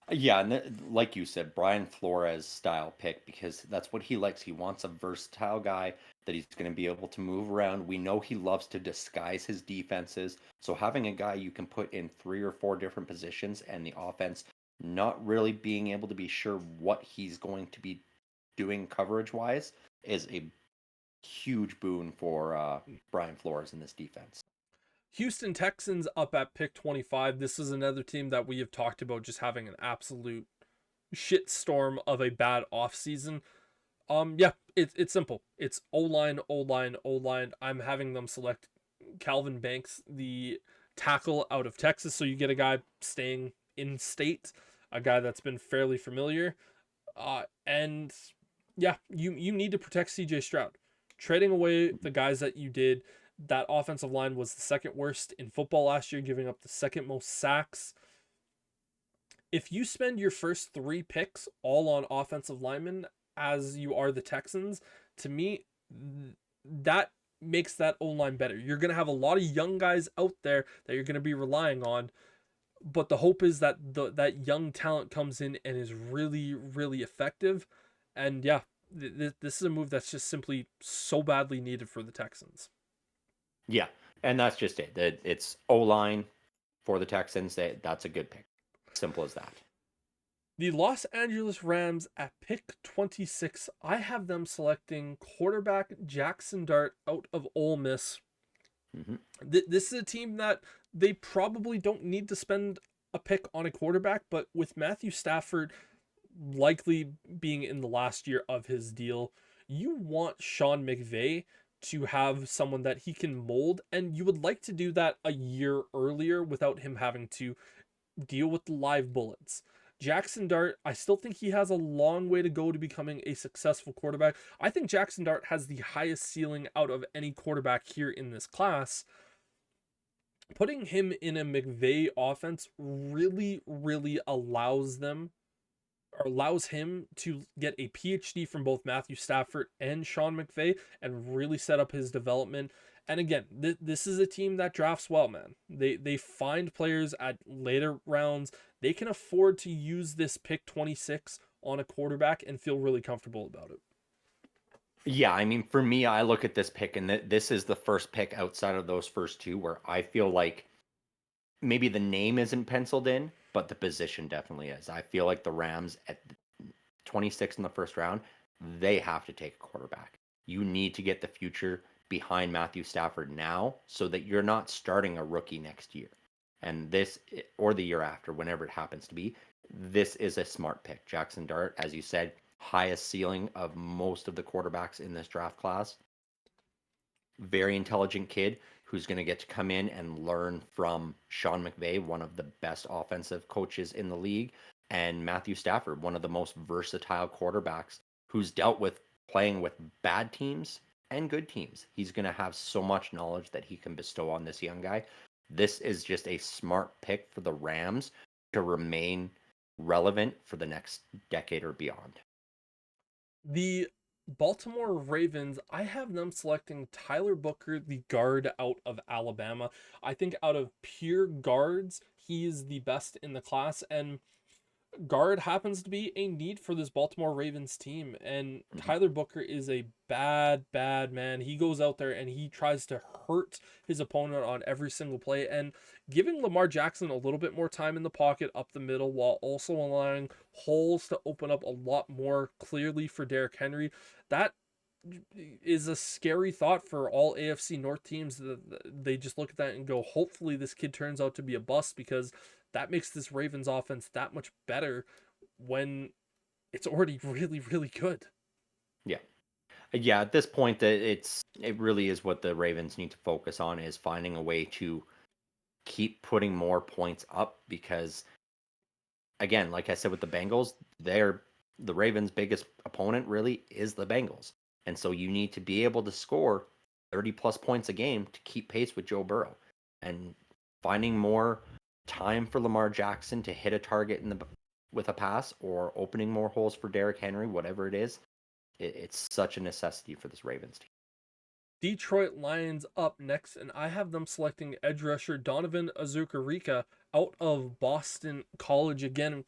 Yeah, and like you said, Brian Flores style pick because that's what he likes. He wants a versatile guy that he's going to be able to move around. We know he loves to disguise his defenses. So having a guy you can put in three or four different positions and the offense not really being able to be sure what he's going to be doing coverage wise is a huge boon for Brian Flores in this defense. Houston Texans up at pick 25. This is another team that we have talked about just having an absolute shitstorm of a bad offseason. Yeah, it's simple. It's O line, O line, O line. I'm having them select Calvin Banks, the tackle out of Texas. So you get a guy staying in state, a guy that's been fairly familiar. And yeah, you need to protect CJ Stroud. Trading away the guys that you did, that offensive line was the second worst in football last year, giving up the second most sacks. If you spend your first three picks all on offensive linemen, as you are the Texans, to me, that makes that O line better. You're going to have a lot of young guys out there that you're going to be relying on, but the hope is that that young talent comes in and is really, really effective. And yeah, this is a move that's just simply so badly needed for the Texans. Yeah, and that's just it. It's O line for the Texans. That's a good pick. Simple as that. The Los Angeles Rams at pick 26, I have them selecting quarterback Jackson Dart out of Ole Miss. Hmm. This is a team that they probably don't need to spend a pick on a quarterback, but with Matthew Stafford likely being in the last year of his deal, you want Sean McVay to have someone that he can mold, and you would like to do that a year earlier without him having to deal with the live bullets. Jackson Dart, I still think he has a long way to go to becoming a successful quarterback. I think Jackson Dart has the highest ceiling out of any quarterback here in this class. Putting him in a McVay offense really, really allows him to get a PhD from both Matthew Stafford and Sean McVay and really set up his development. And again, this is a team that drafts well, man. They find players at later rounds. They can afford to use this pick 26 on a quarterback and feel really comfortable about it. Yeah, I mean, for me, I look at this pick, and this is the first pick outside of those first two where I feel like maybe the name isn't penciled in, but the position definitely is. I feel like the Rams at 26 in the first round, they have to take a quarterback. You need to get the future behind Matthew Stafford now so that you're not starting a rookie next year. And this, or the year after, whenever it happens to be, this is a smart pick. Jackson Dart, as you said, highest ceiling of most of the quarterbacks in this draft class. Very intelligent kid who's going to get to come in and learn from Sean McVay, one of the best offensive coaches in the league, and Matthew Stafford, one of the most versatile quarterbacks who's dealt with playing with bad teams and good teams. He's going to have so much knowledge that he can bestow on this young guy. This is just a smart pick for the Rams to remain relevant for the next decade or beyond. The Baltimore Ravens, I have them selecting Tyler Booker, the guard out of Alabama. I think out of pure guards, he is the best in the class, and guard happens to be a need for this Baltimore Ravens team. And Mhm. Tyler Booker is a bad, bad man. He goes out there and he tries to hurt his opponent on every single play. And giving Lamar Jackson a little bit more time in the pocket up the middle while also allowing holes to open up a lot more clearly for Derrick Henry, that is a scary thought for all AFC North teams. They just look at that and go, hopefully this kid turns out to be a bust, because that makes this Ravens offense that much better when it's already really, really good. Yeah. Yeah, at this point that it really is what the Ravens need to focus on is finding a way to keep putting more points up because again, like I said with the Bengals, the Ravens' biggest opponent really is the Bengals. And so you need to be able to score 30 plus points a game to keep pace with Joe Burrow. And finding more time for Lamar Jackson to hit a target with a pass, or opening more holes for Derrick Henry, whatever it is, it's such a necessity for this Ravens team. Detroit Lions up next, and I have them selecting edge rusher Donovan Azucarika out of Boston College again.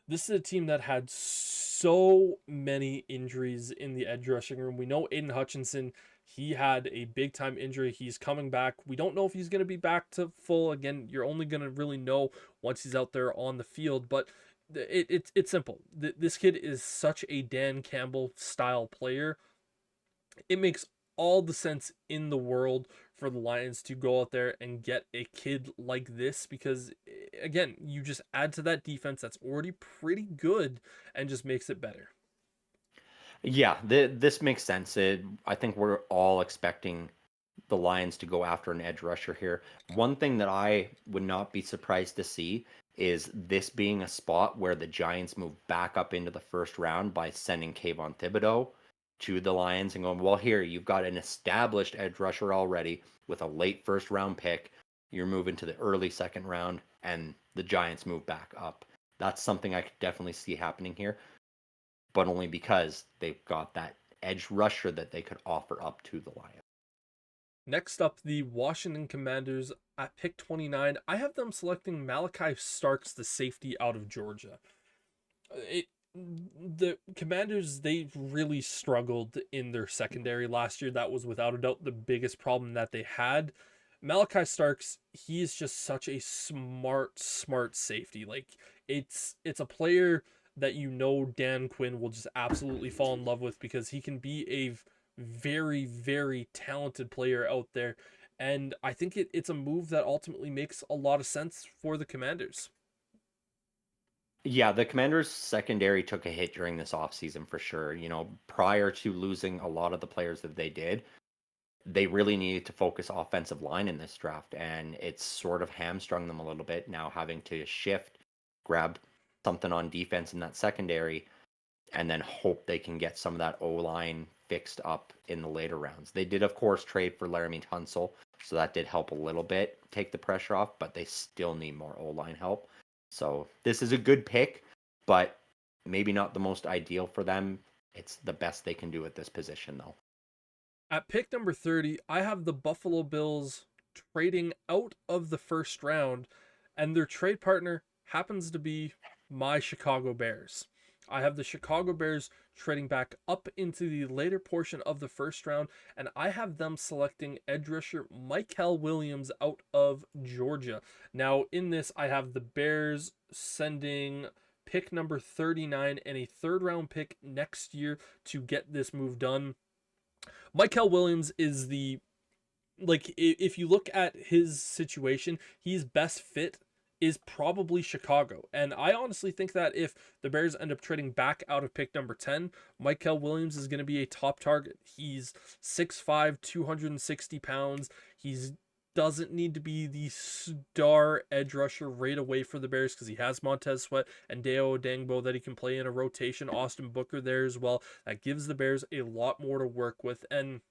This is a team that had so many injuries in the edge rushing room. We know Aiden Hutchinson, he had a big time injury. He's coming back. We don't know if he's going to be back to full. Again, you're only going to really know once he's out there on the field. But it's simple. This kid is such a Dan Campbell style player. It makes all the sense in the world for the Lions to go out there and get a kid like this because, again, you just add to that defense that's already pretty good and just makes it better. Yeah, this makes sense. I think we're all expecting the Lions to go after an edge rusher here. One thing that I would not be surprised to see is this being a spot where the Giants move back up into the first round by sending Kayvon Thibodeau to the Lions and going, well, here, you've got an established edge rusher already with a late first round pick. You're moving to the early second round, and the Giants move back up. That's something I could definitely see happening here, but only because they've got that edge rusher that they could offer up to the Lions. Next up, the Washington Commanders at pick 29. I have them selecting Malachi Starks, the safety out of Georgia. It The Commanders, they really struggled in their secondary last year. That was without a doubt the biggest problem that they had. Malachi Starks, he is just such a smart safety. Like it's a player that Dan Quinn will just absolutely fall in love with because he can be a very talented player out there. And I think it's a move that ultimately makes a lot of sense for the Commanders. Yeah, the Commanders' secondary took a hit during this offseason for sure. Prior to losing a lot of the players that they did, they really needed to focus offensive line in this draft, and it's sort of hamstrung them a little bit now having to shift, grab something on defense in that secondary, and then hope they can get some of that O line fixed up in the later rounds. They did, of course, trade for Laramie Tunsil, so that did help a little bit take the pressure off, but they still need more O line help. So this is a good pick, but maybe not the most ideal for them. It's the best they can do at this position, though. At pick number 30, I have the Buffalo Bills trading out of the first round, and their trade partner happens to be my Chicago Bears. I have the Chicago Bears trading back up into the later portion of the first round, and I have them selecting edge rusher Michael Williams out of Georgia. Now, in this, I have the Bears sending pick number 39 and a third round pick next year to get this move done. Michael Williams is if you look at his situation, he's best fit is probably Chicago. And I honestly think that if the Bears end up trading back out of pick number 10, Michael Williams is going to be a top target. He's 6'5, 260 pounds. He's doesn't need to be the star edge rusher right away for the Bears because he has Montez Sweat and Deo Dangbo that he can play in a rotation. Austin Booker there as well. That gives the Bears a lot more to work with. And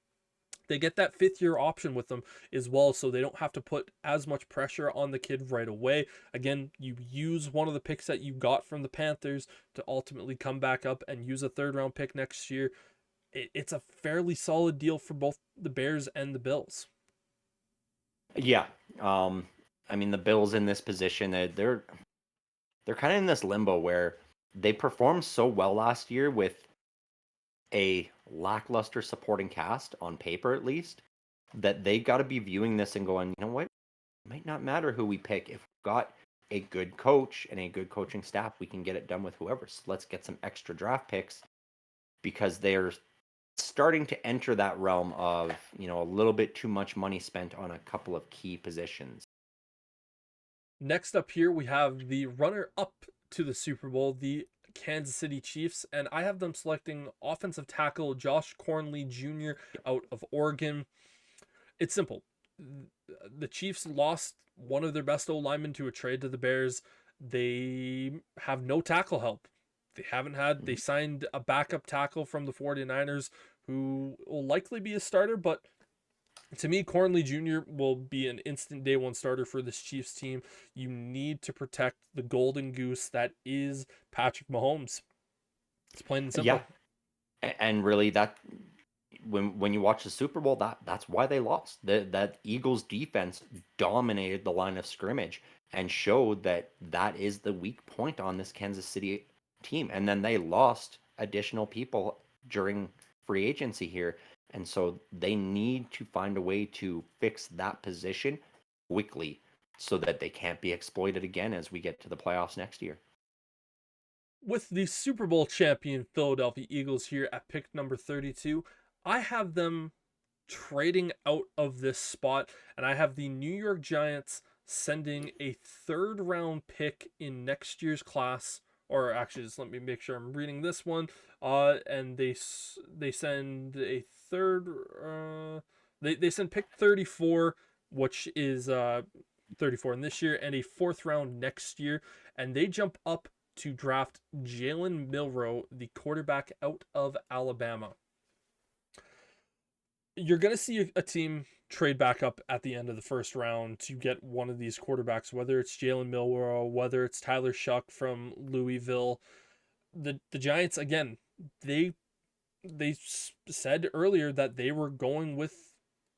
they get that fifth year option with them as well, so they don't have to put as much pressure on the kid right away. Again, you use one of the picks that you got from the Panthers to ultimately come back up and use a third round pick next year. It's a fairly solid deal for both the Bears and the Bills. Yeah. I mean, the Bills in this position, they're kind of in this limbo where they performed so well last year with a lackluster supporting cast on paper, at least, that they got to be viewing this and going, you know what? It might not matter who we pick. If we've got a good coach and a good coaching staff, we can get it done with whoever. So let's get some extra draft picks because they're starting to enter that realm of, a little bit too much money spent on a couple of key positions. Next up here, we have the runner up to the Super Bowl, the Kansas City Chiefs, and I have them selecting offensive tackle Josh Cornley Jr. out of Oregon. It's simple. The Chiefs lost one of their best O linemen to a trade to the Bears. They have no tackle help. They Mhm. signed a backup tackle from the 49ers who will likely be a starter, but to me, Cornley Jr. will be an instant day one starter for this Chiefs team. You need to protect the golden goose that is Patrick Mahomes. It's plain and Yeah, simple. and really that when you watch the Super Bowl, that's why they lost. That Eagles defense dominated the line of scrimmage and showed that that is the weak point on this Kansas City team. And then they lost additional people during free agency here, and so they need to find a way to fix that position quickly so that they can't be exploited again as we get to the playoffs next year. With the Super Bowl champion Philadelphia Eagles here at pick number 32, I have them trading out of this spot, and I have the New York Giants sending a third round pick in next year's class. Or actually, just let me make sure I'm reading this one. And they send a third. They send pick 34, which is 34 in this year, and a fourth round next year, and they jump up to draft Jalen Milroe, the quarterback out of Alabama. You're going to see a team trade back up at the end of the first round to get one of these quarterbacks, whether it's Jalen Milroe, whether it's Tyler Shuck from Louisville. The Giants, again, they they said earlier that they were going with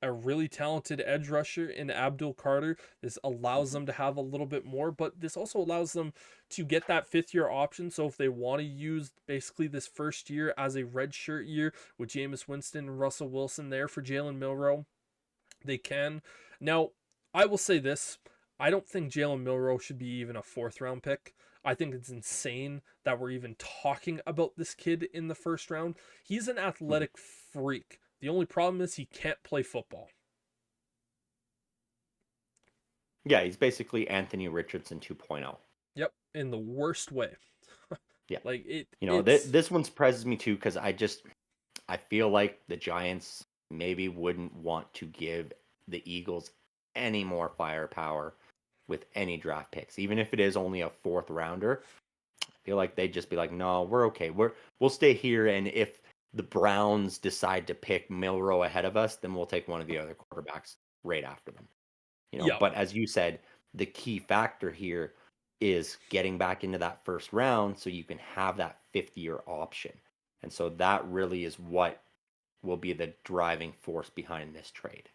a really talented edge rusher in Abdul Carter. This allows Mhm. them to have a little bit more, but this also allows them to get that fifth year option. So if they want to use basically this first year as a redshirt year with Jameis Winston and Russell Wilson there for Jalen Milroe, they can. Now, I will say this. I don't think Jalen Milroe should be even a fourth round pick. I think it's insane that we're even talking about this kid in the first round. He's an Mhm. athletic freak. The only problem is he can't play football. Yeah, he's basically Anthony Richardson 2.0. Yep, in the worst way. Yeah. Like Th it's this one surprises me too because I feel like the Giants maybe wouldn't want to give the Eagles any more firepower with any draft picks, even if it is only a fourth rounder. I feel like they'd just be like, no, we're okay. We'll stay here, and if the Browns decide to pick Milroe ahead of us, then we'll take one of the other quarterbacks right after them. yeah. But as you said, the key factor here is getting back into that first round so you can have that fifth year option. And so that really is what will be the driving force behind this trade.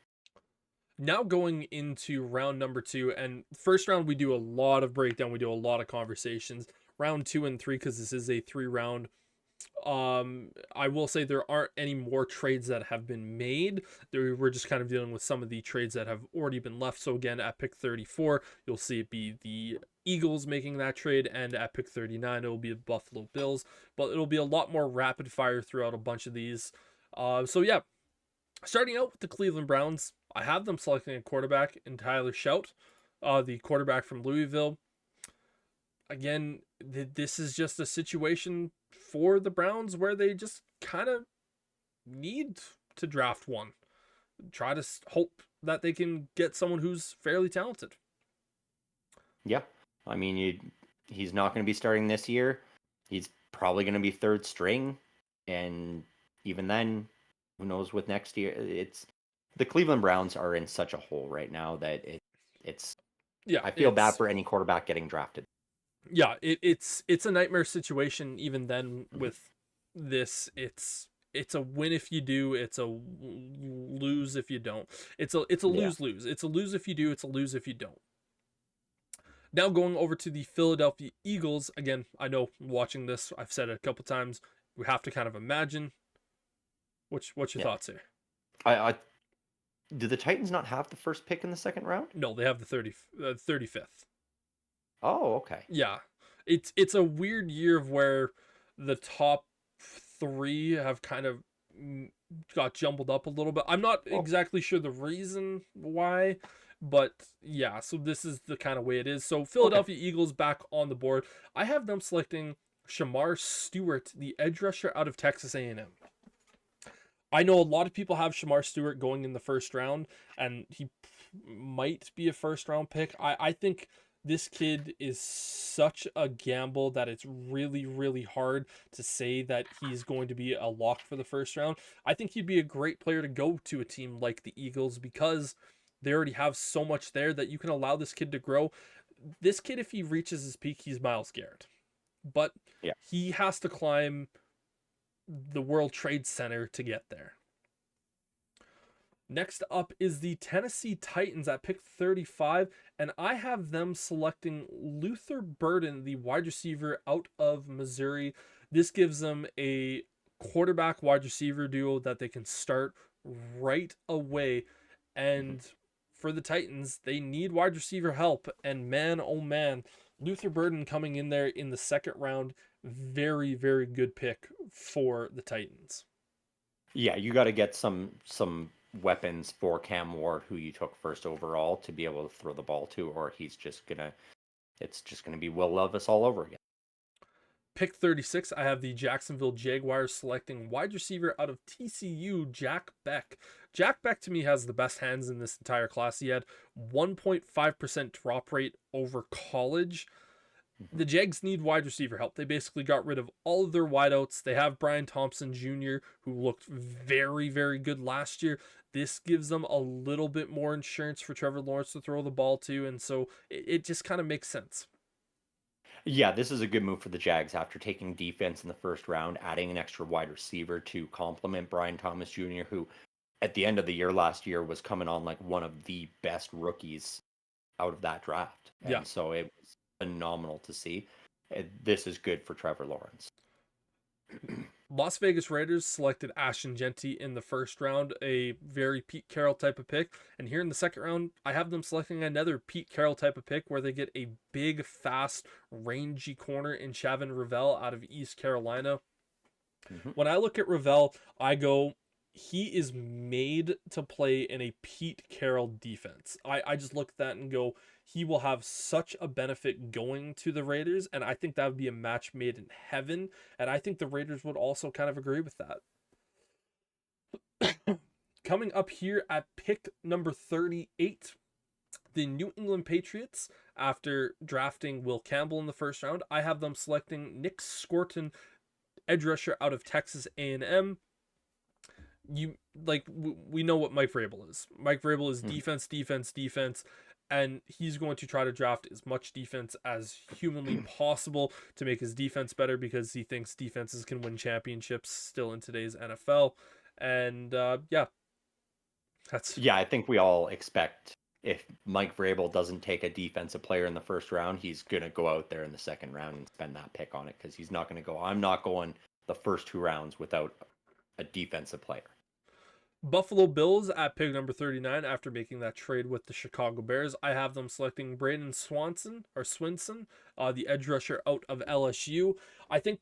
Now going into round number 2, and first round we do a lot of breakdown, we do a lot of conversations. Round 2 and 3, because this is a 3 round, I will say there aren't any more trades that have been made. We're just kind of dealing with some of the trades that have already been left. So again, at pick 34, you'll see it be the Eagles making that trade, and at pick 39, it'll be the Buffalo Bills. But it'll be a lot more rapid fire throughout a bunch of these. So yeah, starting out with the Cleveland Browns, I have them selecting a quarterback in Tyler Shout, the quarterback from Louisville. Again, this is just a situation for the Browns where they just kind of need to draft one. Try to hope that they can get someone who's fairly talented. Yeah. I mean, he's not going to be starting this year. He's probably going to be third string. And even then, who knows with next year? It's the Cleveland Browns are in such a hole right now that it's Yeah, I feel bad it's for any quarterback getting drafted. it's a nightmare situation. Even then, Mhm. with this, it's a win if you do. It's a lose if you don't. It's a Yeah. lose lose. It's a lose if you do. It's a lose if you don't. Now going over to the Philadelphia Eagles again. I know watching this, I've said it a couple times. We have to kind of imagine. What's your Yeah. thoughts here? I do the Titans not have the first pick in the second round? No, they have the 35th. Oh, okay. Yeah, it's a weird year of where the top three have kind of got jumbled up a little bit. I'm not Well, exactly sure the reason why, but yeah. So this is the kind of way it is. So okay. Philadelphia Eagles back on the board. I have them selecting Shamar Stewart, the edge rusher out of Texas A&M. I know a lot of people have Shamar Stewart going in the first round, and he might be a first round pick. I think This kid is such a gamble that it's really, really hard to say that he's going to be a lock for the first round. I think he'd be a great player to go to a team like the Eagles because they already have so much there that you can allow this kid to grow. This kid, if he reaches his peak, he's Miles Garrett. But Yeah. he has to climb the World Trade Center to get there. Next up is the Tennessee Titans at pick 35, and I have them selecting Luther Burden, the wide receiver out of Missouri. This gives them a quarterback wide receiver duo that they can start right away. Mhm. And for the Titans, they need wide receiver help. And man, oh man, Luther Burden coming in there in the second round, very, very good pick for the Titans. Yeah, you got to get some weapons for Cam Ward, who you took first overall, to be able to throw the ball to, or it's just gonna be Will Levis all over again. Pick 36, I have the Jacksonville Jaguars selecting wide receiver out of TCU, Jack Beck. Jack Beck to me has the best hands in this entire class. He had 1.5% drop rate over college. Mhm. The Jags need wide receiver help. They basically got rid of all of their wideouts. They have Brian Thompson Jr., who looked very, very good last year. This gives them a little bit more insurance for Trevor Lawrence to throw the ball to, and so it just kind of makes sense. Yeah, this is a good move for the Jags after taking defense in the first round, adding an extra wide receiver to complement Brian Thomas Jr., who at the end of the year last year was coming on like one of the best rookies out of that draft. Yeah, And so it was phenomenal to see. This is good for Trevor Lawrence. Las Vegas Raiders selected Ashton Genty in the first round, a very Pete Carroll type of pick. And here in the second round, I have them selecting another Pete Carroll type of pick where they get a big, fast, rangy corner in Chavin Ravel out of East Carolina. Mhm. When I look at Ravel, I go, he is made to play in a Pete Carroll defense. I just look at that and go, he will have such a benefit going to the Raiders, and I think that would be a match made in heaven. And I think the Raiders would also kind of agree with that. Coming up here at pick number 38, the New England Patriots, after drafting Will Campbell in the first round, I have them selecting Nick Scorton, edge rusher out of Texas A&M. You like we know what Mike Vrabel is. Mike Vrabel is Mhm. defense, defense, defense, and he's going to try to draft as much defense as humanly possible to make his defense better because he thinks defenses can win championships still in today's NFL. And yeah, that's Yeah, I think we all expect if Mike Vrabel doesn't take a defensive player in the first round, he's going to go out there in the second round and spend that pick on it because he's not going to go, I'm not going the first two rounds without a defensive player. Buffalo Bills at pick number 39 after making that trade with the Chicago Bears. I have them selecting Braden Swinson, the edge rusher out of LSU. I think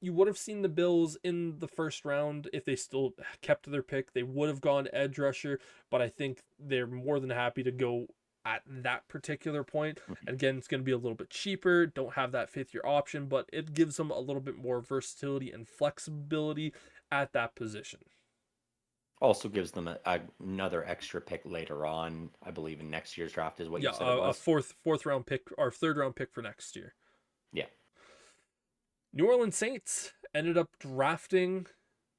you would have seen the Bills in the first round if they still kept their pick. They would have gone edge rusher, but I think they're more than happy to go at that particular point. Mhm. And again, it's going to be a little bit cheaper, don't have that fifth year option, but it gives them a little bit more versatility and flexibility at that position. Also gives them another extra pick later on, I believe in next year's draft is what Yeah, you said it a was. fourth round pick or third round pick for next year. Yeah. New Orleans Saints ended up drafting.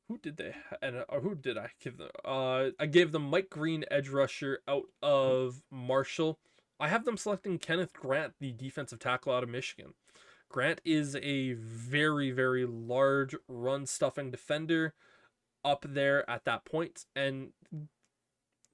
Who did they and or who did I give them? I gave them Mike Green, edge rusher out of Marshall. I have them selecting Kenneth Grant, the defensive tackle out of Michigan. Grant is a very, very large run stuffing defender up there at that point, and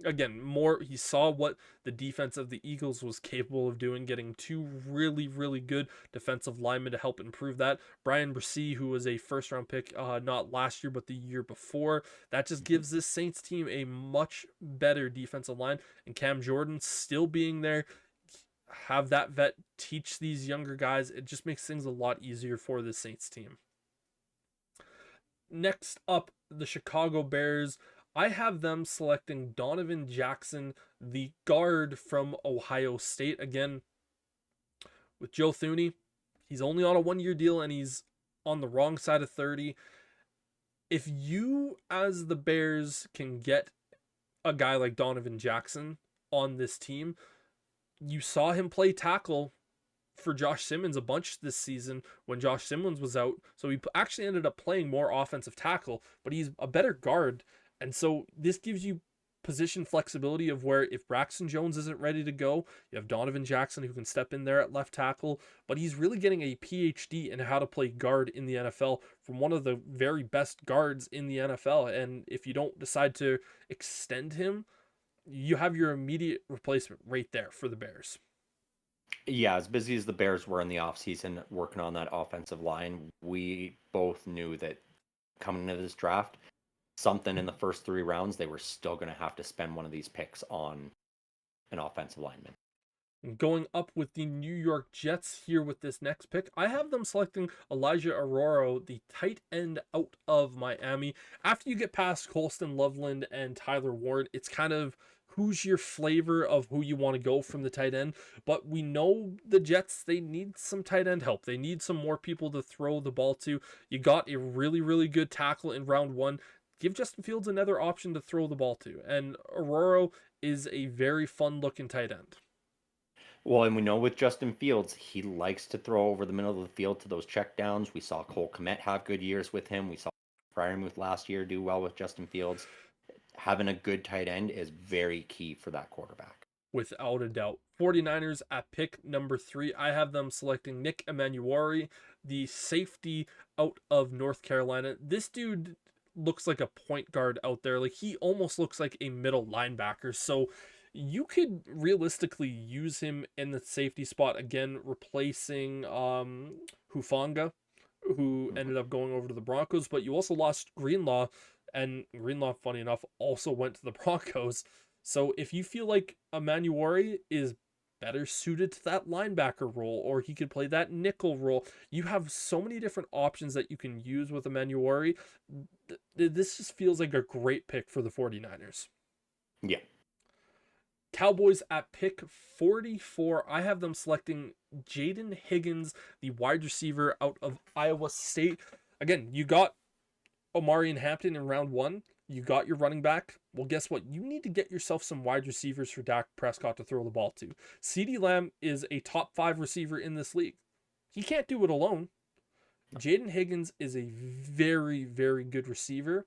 again, more he saw what the defense of the Eagles was capable of doing, getting two really, really good defensive linemen to help improve that. Brian Bresee, who was a first round pick, not last year but the year before, that just Mhm. gives this Saints team a much better defensive line. And Cam Jordan still being there, have that vet teach these younger guys. It just makes things a lot easier for the Saints team. Next up, the Chicago Bears. I have them selecting Donovan Jackson, the guard from Ohio State. Again, with Joe Thuney, he's only on a 1 year deal and he's on the wrong side of 30. If you, as the Bears, can get a guy like Donovan Jackson on this team, you saw him play tackle for Josh Simmons a bunch this season when Josh Simmons was out. So he actually ended up playing more offensive tackle, but he's a better guard. And so this gives you position flexibility of where if Braxton Jones isn't ready to go, you have Donovan Jackson who can step in there at left tackle. But he's really getting a PhD in how to play guard in the NFL from one of the very best guards in the NFL. And if you don't decide to extend him, you have your immediate replacement right there for the Bears. Yeah, as busy as the Bears were in the offseason working on that offensive line, we both knew that coming into this draft, something in the first 3 rounds, they were still going to have to spend one of these picks on an offensive lineman. Going up with the New York Jets here with this next pick, I have them selecting Elijah Aroro, the tight end out of Miami. After you get past Colston Loveland and Tyler Ward, it's kind of who's your flavor of who you want to go from the tight end. But we know the Jets, they need some tight end help. They need some more people to throw the ball to. You got a really, really good tackle in round one. Give Justin Fields another option to throw the ball to. And Aroro is a very fun looking tight end. Well, and we know with Justin Fields, he likes to throw over the middle of the field to those checkdowns. We saw Cole Kmet have good years with him. We saw Fryermuth last year do well with Justin Fields. Having a good tight end is very key for that quarterback. Without a doubt. 49ers at pick number 3. I have them selecting Nick Emanuari, the safety out of North Carolina. This dude looks like a point guard out there. Like he almost looks like a middle linebacker. So you could realistically use him in the safety spot again, replacing Hufanga, who ended up going over to the Broncos. But you also lost Greenlaw, and Greenlaw, funny enough, also went to the Broncos. So if you feel like Emanuari is better suited to that linebacker role, or he could play that nickel role, you have so many different options that you can use with Emanuari. This just feels like a great pick for the 49ers. Yeah. Cowboys at pick 44. I have them selecting Jaden Higgins, the wide receiver out of Iowa State. Again, you got Omarion Hampton in round one. You got your running back. Well, guess what? You need to get yourself some wide receivers for Dak Prescott to throw the ball to. CeeDee Lamb is a top 5 receiver in this league. He can't do it alone. Jaden Higgins is a very, very good receiver.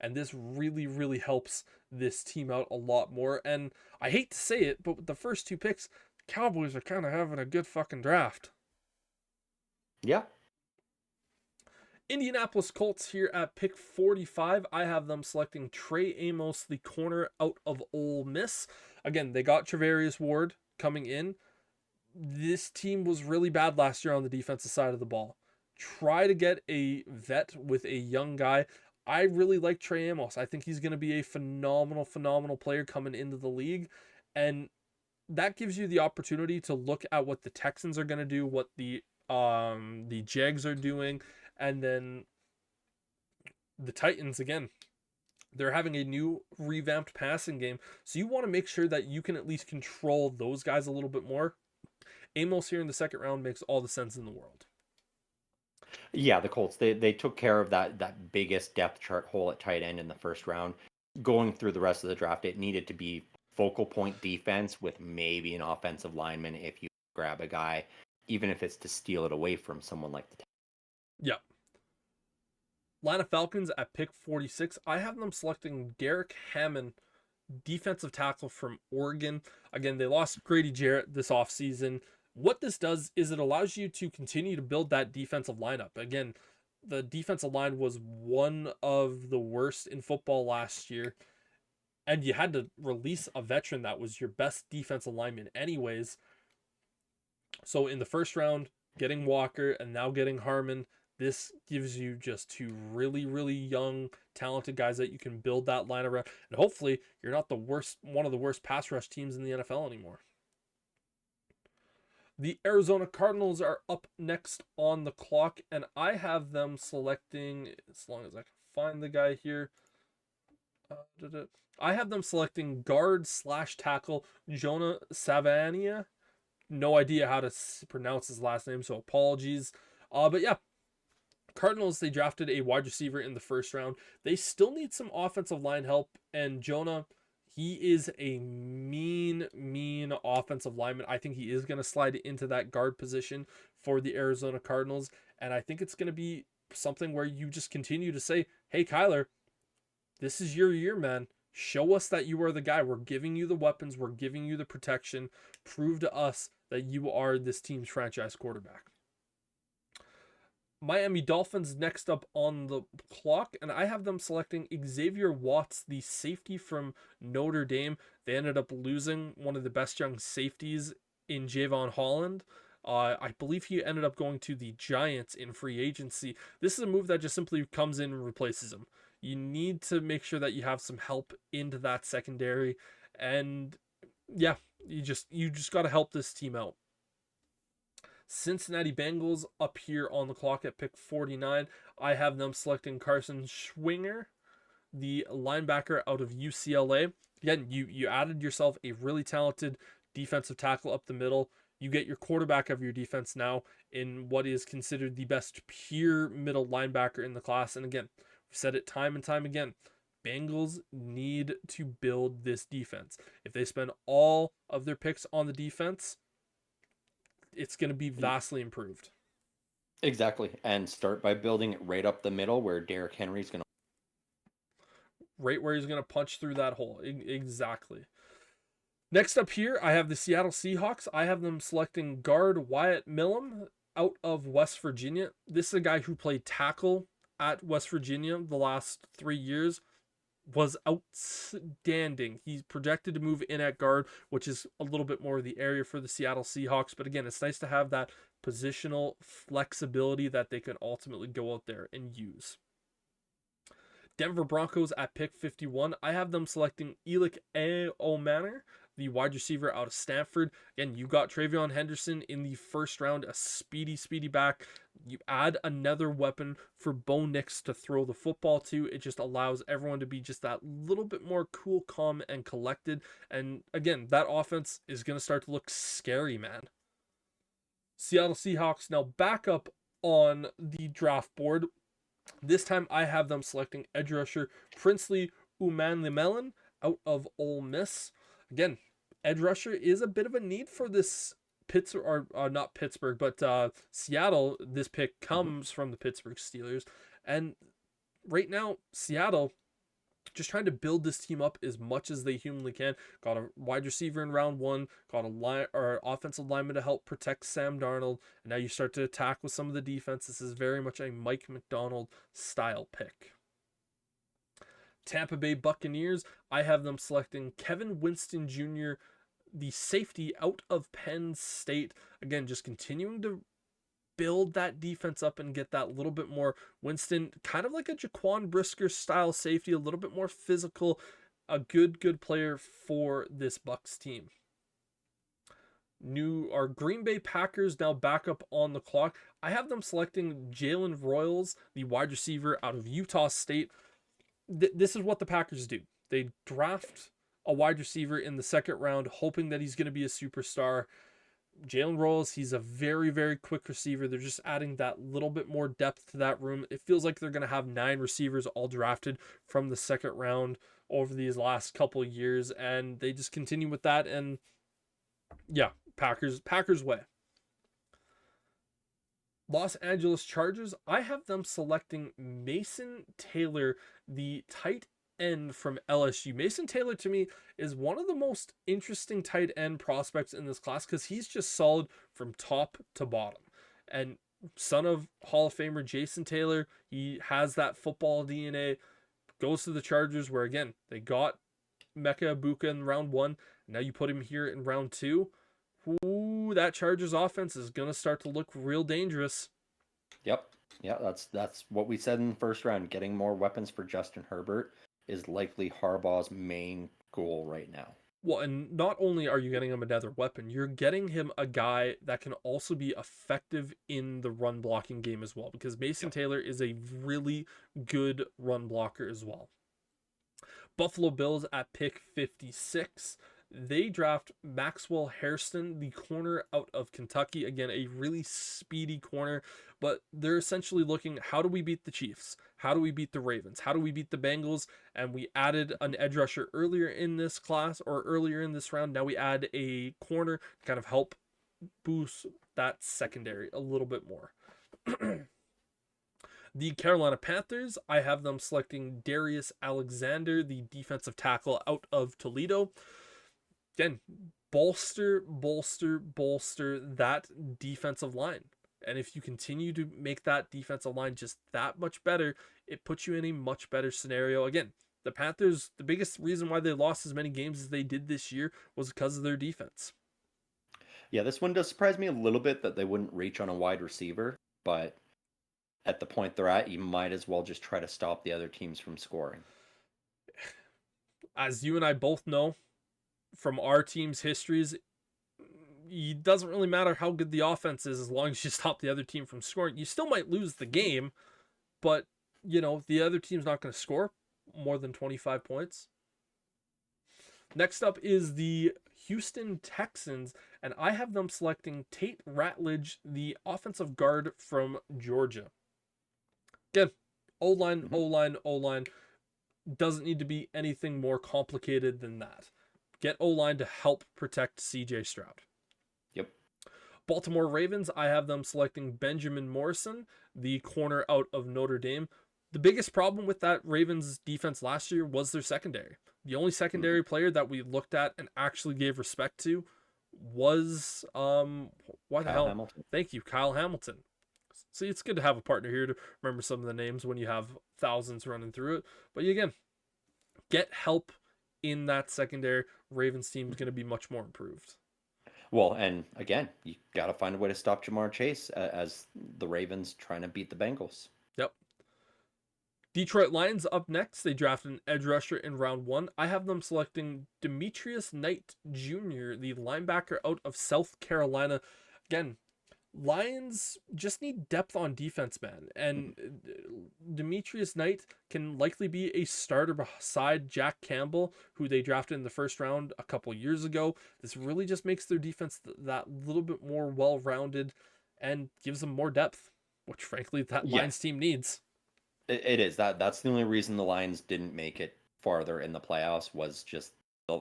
And this really, really helps this team out a lot more. And I hate to say it, but with the first 2 picks, Cowboys are kind of having a good fucking draft. Yeah. Indianapolis Colts here at pick 45. I have them selecting Trey Amos, the corner out of Ole Miss. Again, they got Travarius Ward coming in. This team was really bad last year on the defensive side of the ball. Try to get a vet with a young guy. I really like Trey Amos. I think he's going to be a phenomenal, phenomenal player coming into the league. And that gives you the opportunity to look at what the Texans are going to do, what the Jags are doing, and then the Titans again. They're having a new revamped passing game, so you want to make sure that you can at least control those guys a little bit more. Amos here in the second round makes all the sense in the world. Yeah, the Colts, they took care of that biggest depth chart hole at tight end in the first round. Going through the rest of the draft, it needed to be focal point defense with maybe an offensive lineman if you grab a guy, even if it's to steal it away from someone like the. Yeah. Atlanta Falcons at pick 46. I have them selecting Derek Hammond, defensive tackle from Oregon. Again, they lost Grady Jarrett this offseason. What this does is it allows you to continue to build that defensive lineup. Again, the defensive line was one of the worst in football last year, and you had to release a veteran that was your best defensive lineman anyways. So in the first round, getting Walker and now getting Harmon, this gives you just 2 really, really young, talented guys that you can build that line around. And hopefully you're not one of the worst pass rush teams in the NFL anymore. The Arizona Cardinals are up next on the clock, and I have them selecting, as long as I can find the guy here, I have them selecting guard / tackle Jonah Savania. No idea how to pronounce his last name, so apologies. But yeah, Cardinals, they drafted a wide receiver in the first round. They still need some offensive line help, and Jonah, he is a mean offensive lineman. I think he is going to slide into that guard position for the Arizona Cardinals. And I think it's going to be something where you just continue to say, hey, Kyler, this is your year, man. Show us that you are the guy. We're giving you the weapons. We're giving you the protection. Prove to us that you are this team's franchise quarterback. Miami Dolphins next up on the clock, and I have them selecting Xavier Watts, the safety from Notre Dame. They ended up losing one of the best young safeties in Javon Holland. I believe he ended up going to the Giants in free agency. This is a move that just simply comes in and replaces him. You need to make sure that you have some help into that secondary, and yeah, you just got to help this team out. Cincinnati Bengals up here on the clock at pick 49. I have them selecting Carson Schwinger, the linebacker out of UCLA. Again, you added yourself a really talented defensive tackle up the middle. You get your quarterback of your defense now in what is considered the best pure middle linebacker in the class. And again, we've said it time and time again. Bengals need to build this defense. If they spend all of their picks on the defense, it's going to be vastly improved. Exactly. And start by building it right up the middle where Derrick Henry's going to. Right where he's going to punch through that hole. Exactly. Next up here, I have the Seattle Seahawks. I have them selecting guard Wyatt Millam out of West Virginia. This is a guy who played tackle at West Virginia the last 3 years. Was outstanding. He's projected to move in at guard, which is a little bit more of the area for the Seattle Seahawks. But again, it's nice to have that positional flexibility that they can ultimately go out there and use. Denver Broncos at pick 51. I have them selecting Elick Omanor, the wide receiver out of Stanford. Again, you got Travion Henderson in the first round, a speedy back. You add another weapon for Bo Nix to throw the football to. It just allows everyone to be just that little bit more cool, calm, and collected. And again, that offense is going to start to look scary, man. Seattle Seahawks now back up on the draft board. This time I have them selecting edge rusher Princely Umanmielen out of Ole Miss. Again, edge rusher is a bit of a need for this Pittsburgh, or not Pittsburgh, but Seattle. This pick comes from the Pittsburgh Steelers. And right now, Seattle just trying to build this team up as much as they humanly can. Got a wide receiver in round 1, got a offensive lineman to help protect Sam Darnold, and now you start to attack with some of the defense. This is very much a Mike McDonald style pick. Tampa Bay Buccaneers, I have them selecting Kevin Winston Jr., the safety out of Penn State. Again, just continuing to build that defense up and get that little bit more. Winston, kind of like a Jaquan Brisker style safety, a little bit more physical, a good player for this Bucs team. Our Green Bay Packers now back up on the clock. I have them selecting Jalen Royals, the wide receiver out of Utah State. This is what the Packers do. They draft a wide receiver in the second round, hoping that he's going to be a superstar. Jalen Royals, he's a very quick receiver. They're just adding that little bit more depth to that room. It feels like they're going to have 9 receivers all drafted from the second round over these last couple of years, and they just continue with that. And yeah, Packers way. Los Angeles Chargers, I have them selecting Mason Taylor, the tight end from LSU. Mason Taylor, to me, is one of the most interesting tight end prospects in this class because he's just solid from top to bottom. And son of Hall of Famer Jason Taylor, he has that football DNA, goes to the Chargers where, again, they got Mecca Ibuka in round 1. Now you put him here in round 2. Ooh, that Chargers offense is going to start to look real dangerous. Yep. Yeah, that's what we said in the first round. Getting more weapons for Justin Herbert is likely Harbaugh's main goal right now. Well, and not only are you getting him another weapon, you're getting him a guy that can also be effective in the run blocking game as well, because Mason Taylor is a really good run blocker as well. Buffalo Bills at pick 56. They draft Maxwell Hairston, the corner out of Kentucky. Again, a really speedy corner, but they're essentially looking, how do we beat the Chiefs? How do we beat the Ravens? How do we beat the Bengals? And we added an edge rusher earlier in this class or earlier in this round. Now we add a corner to kind of help boost that secondary a little bit more. The Carolina Panthers, I have them selecting Darius Alexander, the defensive tackle out of Toledo. Again, bolster that defensive line. And if you continue to make that defensive line just that much better, it puts you in a much better scenario. Again, the Panthers, the biggest reason why they lost as many games as they did this year was because of their defense. Yeah, this one does surprise me a little bit that they wouldn't reach on a wide receiver, but at the point they're at, you might as well just try to stop the other teams from scoring. As you and I both know from our team's histories, it doesn't really matter how good the offense is as long as you stop the other team from scoring. You still might lose the game, but the other team's not going to score more than 25 points. Next up is the Houston Texans, and I have them selecting Tate Ratledge, the offensive guard from Georgia. Again, O-line, O-line, O-line. Doesn't need to be anything more complicated than that. Get O-line to help protect CJ Stroud. Yep. Baltimore Ravens, I have them selecting Benjamin Morrison, the corner out of Notre Dame. The biggest problem with that Ravens defense last year was their secondary. The only secondary player that we looked at and actually gave respect to was Kyle Hamilton. Thank you, Kyle Hamilton. See, it's good to have a partner here to remember some of the names when you have thousands running through it. But again, get help in that secondary. Ravens team is going to be much more improved. Well, and again, you got to find a way to stop Jamar Chase as the Ravens trying to beat the Bengals. Yep. Detroit Lions up next. They drafted an edge rusher in round 1. I have them selecting Demetrius Knight Jr., the linebacker out of South Carolina. Again, Lions just need depth on defense, man. And Demetrius Knight can likely be a starter beside Jack Campbell, who they drafted in the first round a couple years ago. This really just makes their defense that little bit more well-rounded and gives them more depth, which frankly that Lions team needs. It is. That's the only reason the Lions didn't make it farther in the playoffs was just the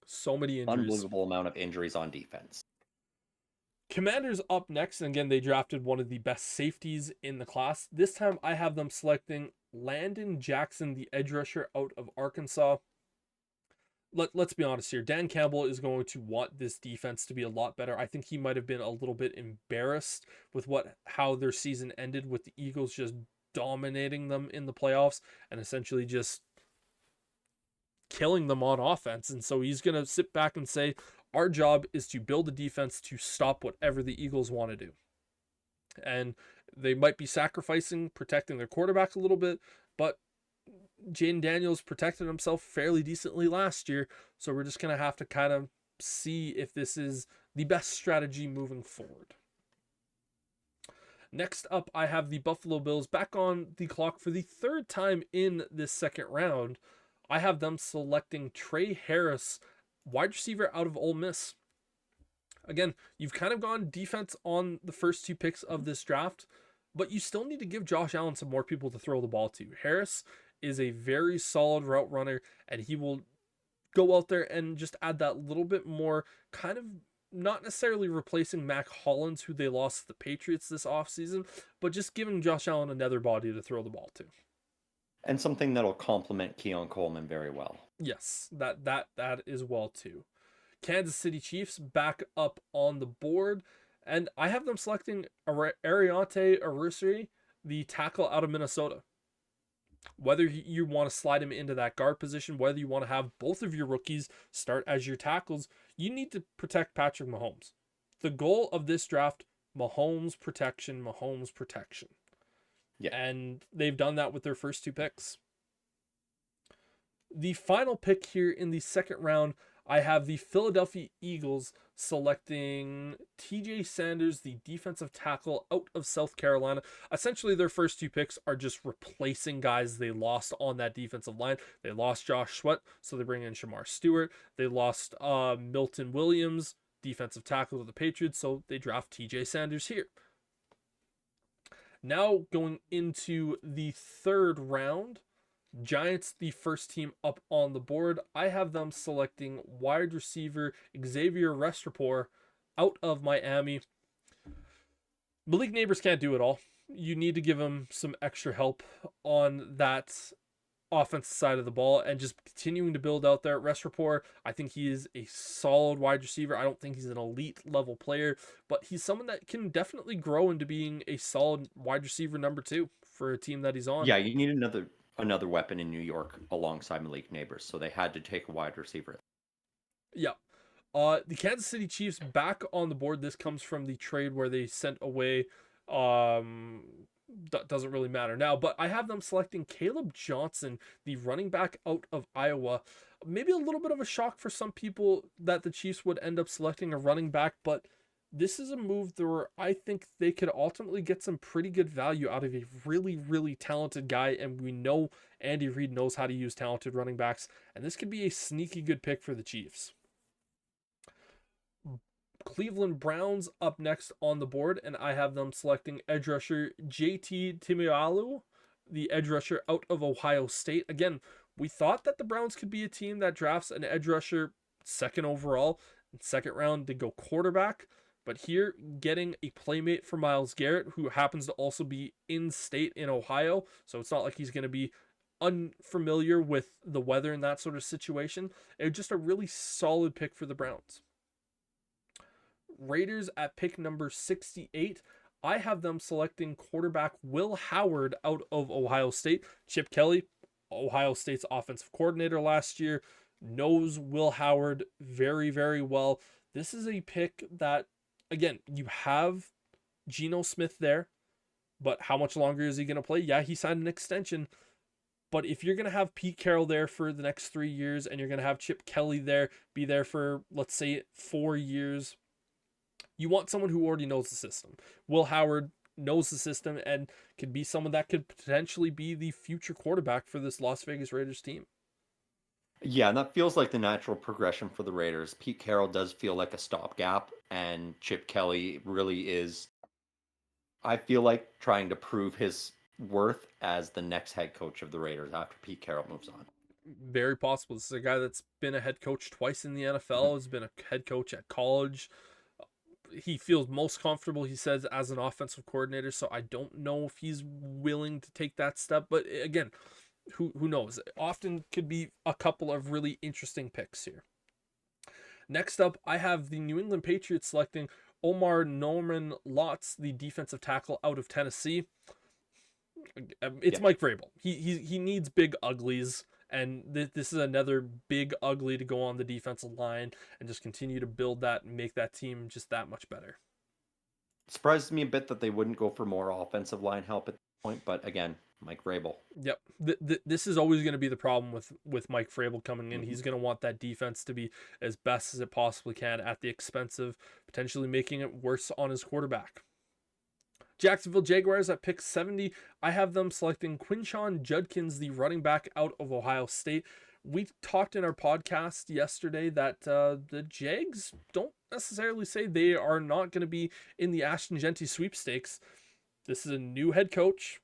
so many injuries. Unbelievable amount of injuries on defense. Commanders up next, and again, they drafted one of the best safeties in the class. This time, I have them selecting Landon Jackson, the edge rusher out of Arkansas. Let's be honest here. Dan Campbell is going to want this defense to be a lot better. I think he might have been a little bit embarrassed with how their season ended, with the Eagles just dominating them in the playoffs and essentially just killing them on offense. And so he's going to sit back and say, our job is to build a defense to stop whatever the Eagles want to do. And they might be sacrificing protecting their quarterback a little bit, but Jaden Daniels protected himself fairly decently last year. So we're just going to have to kind of see if this is the best strategy moving forward. Next up, I have the Buffalo Bills back on the clock for the third time in this second round. I have them selecting Trey Harris, wide receiver out of Ole Miss. Again, you've kind of gone defense on the first 2 picks of this draft, but you still need to give Josh Allen some more people to throw the ball to. Harris is a very solid route runner, and he will go out there and just add that little bit more, kind of not necessarily replacing Mac Hollins, who they lost to the Patriots this offseason, but just giving Josh Allen another body to throw the ball to. And something that'll complement Keon Coleman very well. Yes, that is well too. Kansas City Chiefs back up on the board, and I have them selecting Ariante Arusari, the tackle out of Minnesota. Whether you want to slide him into that guard position, whether you want to have both of your rookies start as your tackles, you need to protect Patrick Mahomes. The goal of this draft, Mahomes protection. Yeah. And they've done that with their first 2 picks. The final pick here in the second round, I have the Philadelphia Eagles selecting TJ Sanders, the defensive tackle out of South Carolina. Essentially, their first two picks are just replacing guys they lost on that defensive line. They lost Josh Sweat, so they bring in Shamar Stewart. They lost Milton Williams, defensive tackle of the Patriots, so they draft TJ Sanders here. Now going into the third round, Giants, the first team up on the board. I have them selecting wide receiver Xavier Restrepo out of Miami. Malik Neighbors can't do it all. You need to give him some extra help on that offensive side of the ball and just continuing to build out there. Restrepo, I think he is a solid wide receiver. I don't think he's an elite level player, but he's someone that can definitely grow into being a solid wide receiver number 2 for a team that he's on. Yeah, you need another weapon in New York alongside Malik Neighbors, so they had to take a wide receiver. Yeah. The Kansas City Chiefs back on the board. This comes from the trade where they sent away doesn't really matter now, but I have them selecting Caleb Johnson, the running back out of Iowa. Maybe a little bit of a shock for some people that the Chiefs would end up selecting a running back, but this is a move where I think they could ultimately get some pretty good value out of a really, really talented guy, and we know Andy Reid knows how to use talented running backs, and this could be a sneaky good pick for the Chiefs. Cleveland Browns up next on the board, and I have them selecting edge rusher JT Timialu, the edge rusher out of Ohio State. Again, we thought that the Browns could be a team that drafts an edge rusher second overall, second round to go quarterback. But here, getting a playmate for Myles Garrett, who happens to also be in state in Ohio, so it's not like he's going to be unfamiliar with the weather and that sort of situation. It's just a really solid pick for the Browns. Raiders at pick number 68. I have them selecting quarterback Will Howard out of Ohio State. Chip Kelly, Ohio State's offensive coordinator last year, knows Will Howard very, very well. This is a pick that, again, you have Geno Smith there, but how much longer is he going to play? Yeah, he signed an extension. But if you're going to have Pete Carroll there for the next 3 years and you're going to have Chip Kelly there, be there for, let's say, 4 years, you want someone who already knows the system. Will Howard knows the system and could be someone that could potentially be the future quarterback for this Las Vegas Raiders team. Yeah, and that feels like the natural progression for the Raiders. Pete Carroll does feel like a stopgap, and Chip Kelly really is, I feel like, trying to prove his worth as the next head coach of the Raiders after Pete Carroll moves on. Very possible. This is a guy that's been a head coach twice in the NFL, has been a head coach at college. He feels most comfortable, he says, as an offensive coordinator, so I don't know if he's willing to take that step, but again, who knows? It often could be a couple of really interesting picks here. Next up, I have the New England Patriots selecting Omar Norman Lotz, the defensive tackle out of Tennessee. It's Mike Vrabel. He needs big uglies, and this is another big ugly to go on the defensive line and just continue to build that and make that team just that much better. It surprises me a bit that they wouldn't go for more offensive line help at this point, but again, Mike Vrabel. Yep. This is always going to be the problem with Mike Vrabel coming in. Mm-hmm. He's going to want that defense to be as best as it possibly can at the expense of potentially making it worse on his quarterback. Jacksonville Jaguars at pick 70. I have them selecting Quinshon Judkins, the running back out of Ohio State. We talked in our podcast yesterday that the Jags don't necessarily say they are not going to be in the Ashton Genty sweepstakes. This is a new head coach.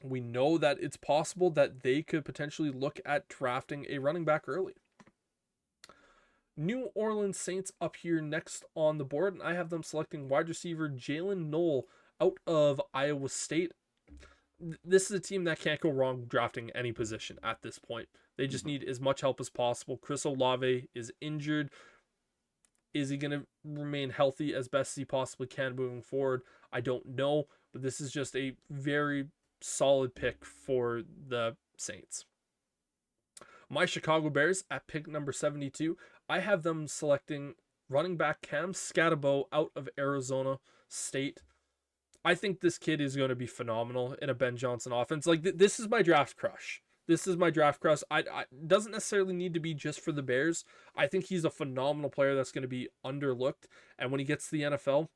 We know that it's possible that they could potentially look at drafting a running back early. New Orleans Saints up here next on the board, and I have them selecting wide receiver Jalen Knoll out of Iowa State. This is a team that can't go wrong drafting any position at this point. They just need as much help as possible. Chris Olave is injured. Is he going to remain healthy as best as he possibly can moving forward? I don't know, but this is just a very solid pick for the Saints. My Chicago Bears at pick number 72, I have them selecting running back Cam Skattebo out of Arizona State. I think this kid is going to be phenomenal in a Ben Johnson offense. Like, this is my draft crush. This is my draft class. I doesn't necessarily need to be just for the Bears. I think he's a phenomenal player that's going to be underlooked. And when he gets to the NFL,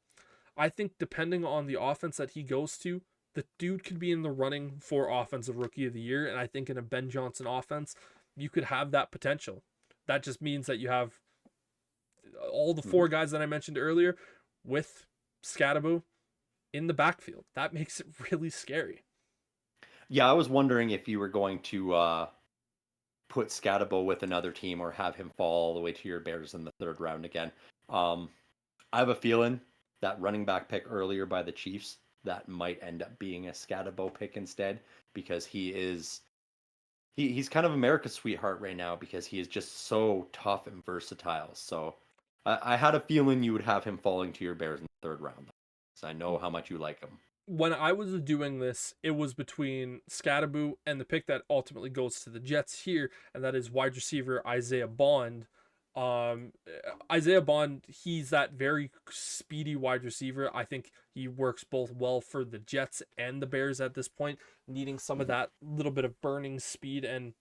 I think depending on the offense that he goes to, the dude could be in the running for Offensive Rookie of the Year. And I think in a Ben Johnson offense, you could have that potential. That just means that you have all the Mhm. four guys that I mentioned earlier with Scadaboo in the backfield. That makes it really scary. Yeah, I was wondering if you were going to put Scatabo with another team or have him fall all the way to your Bears in the third round again. Um, I have a feeling that running back pick earlier by the Chiefs that might end up being a Scatabo pick instead because he's kind of America's sweetheart right now because he is just so tough and versatile. So I had a feeling you would have him falling to your Bears in the third round. So I know how much you like him. When I was doing this, it was between Scadaboo and the pick that ultimately goes to the Jets here, and that is wide receiver Isaiah Bond. Um, Isaiah Bond, he's that very speedy wide receiver. I think he works both well for the Jets and the Bears at this point, needing some of Mhm. that little bit of burning speed. And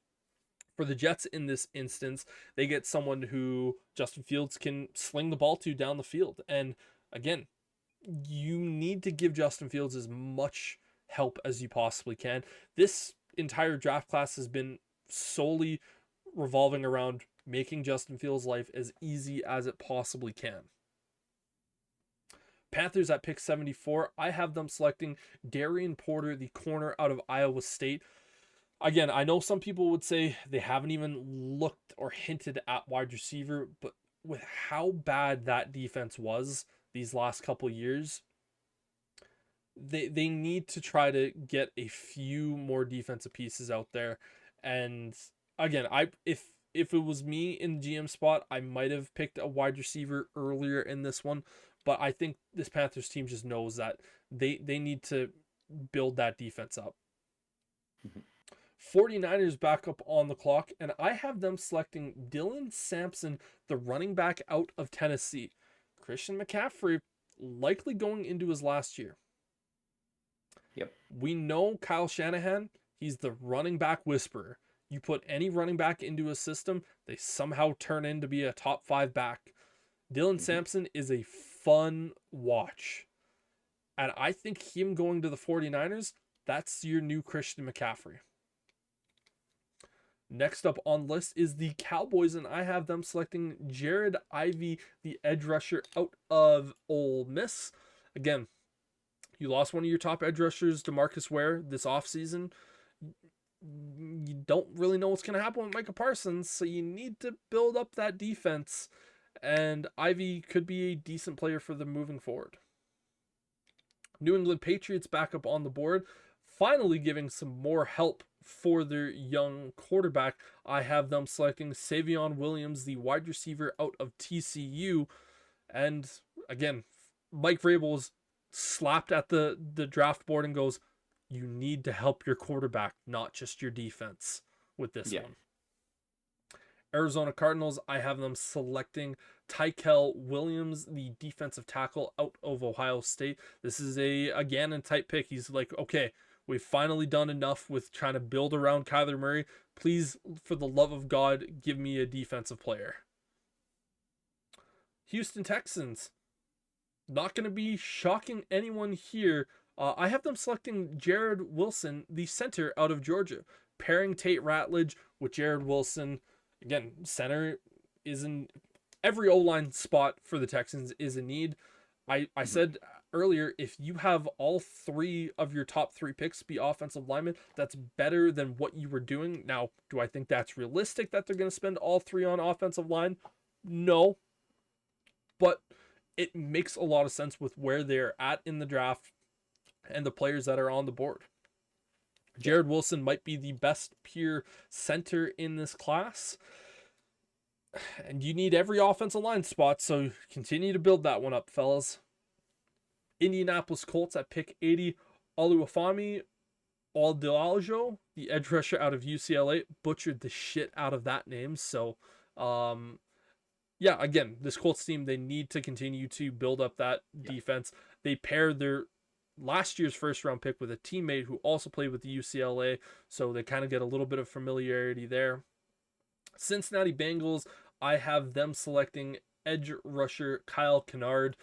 for the Jets in this instance, they get someone who Justin Fields can sling the ball to down the field. And again, you need to give Justin Fields as much help as you possibly can. This entire draft class has been solely revolving around making Justin Fields' life as easy as it possibly can. Panthers at pick 74, I have them selecting Darian Porter, the corner out of Iowa State. Again, I know some people would say they haven't even looked or hinted at wide receiver, but with how bad that defense was these last couple years, they need to try to get a few more defensive pieces out there. And again, I if it was me in the GM spot, I might have picked a wide receiver earlier in this one, but I think this Panthers team just knows that they need to build that defense up. Mhm. 49ers back up on the clock, and I have them selecting Dylan Sampson, the running back out of Tennessee. Christian McCaffrey likely going into his last year. Yep. We know Kyle Shanahan, he's the running back whisperer. You put any running back into a system, they somehow turn in to be a top five back. Dylan Mhm. Sampson is a fun watch. And I think him going to the 49ers, that's your new Christian McCaffrey. Next up on list is the Cowboys, and I have them selecting Jared Ivey, the edge rusher out of Ole Miss. Again, you lost one of your top edge rushers, DeMarcus Ware, this offseason. You don't really know what's going to happen with Micah Parsons, so you need to build up that defense. And Ivy could be a decent player for them moving forward. New England Patriots back up on the board, finally giving some more help for their young quarterback. I have them selecting Savion Williams, the wide receiver out of TCU. And again, Mike Vrabel was slapped at the draft board and goes, you need to help your quarterback, not just your defense with this Yeah. one. Arizona Cardinals, I have them selecting Tykel Williams, the defensive tackle out of Ohio State. This is a Gannon type pick. He's like, okay, we've finally done enough with trying to build around Kyler Murray. Please, for the love of God, give me a defensive player. Houston Texans, not going to be shocking anyone here. I have them selecting Jared Wilson, the center out of Georgia, pairing Tate Ratledge with Jared Wilson. Again, center is in every O line spot for the Texans is in need. I Mhm. said earlier, if you have all three of your top three picks be offensive linemen, that's better than what you were doing. Now, do I think that's realistic that they're going to spend all three on offensive line? No, but it makes a lot of sense with where they're at in the draft and the players that are on the board. Yeah. Jared Wilson might be the best pure center in this class. And you need every offensive line spot, so continue to build that one up, fellas. Indianapolis Colts at pick 80. Oluwafemi Aldalajo, the edge rusher out of UCLA, butchered the shit out of that name. So, um, yeah, again, this Colts team, they need to continue to build up that Yeah. defense. They pair their last year's first round pick with a teammate who also played with the UCLA, so they kind of get a little bit of familiarity there. Cincinnati Bengals, I have them selecting edge rusher Kyle Kennard.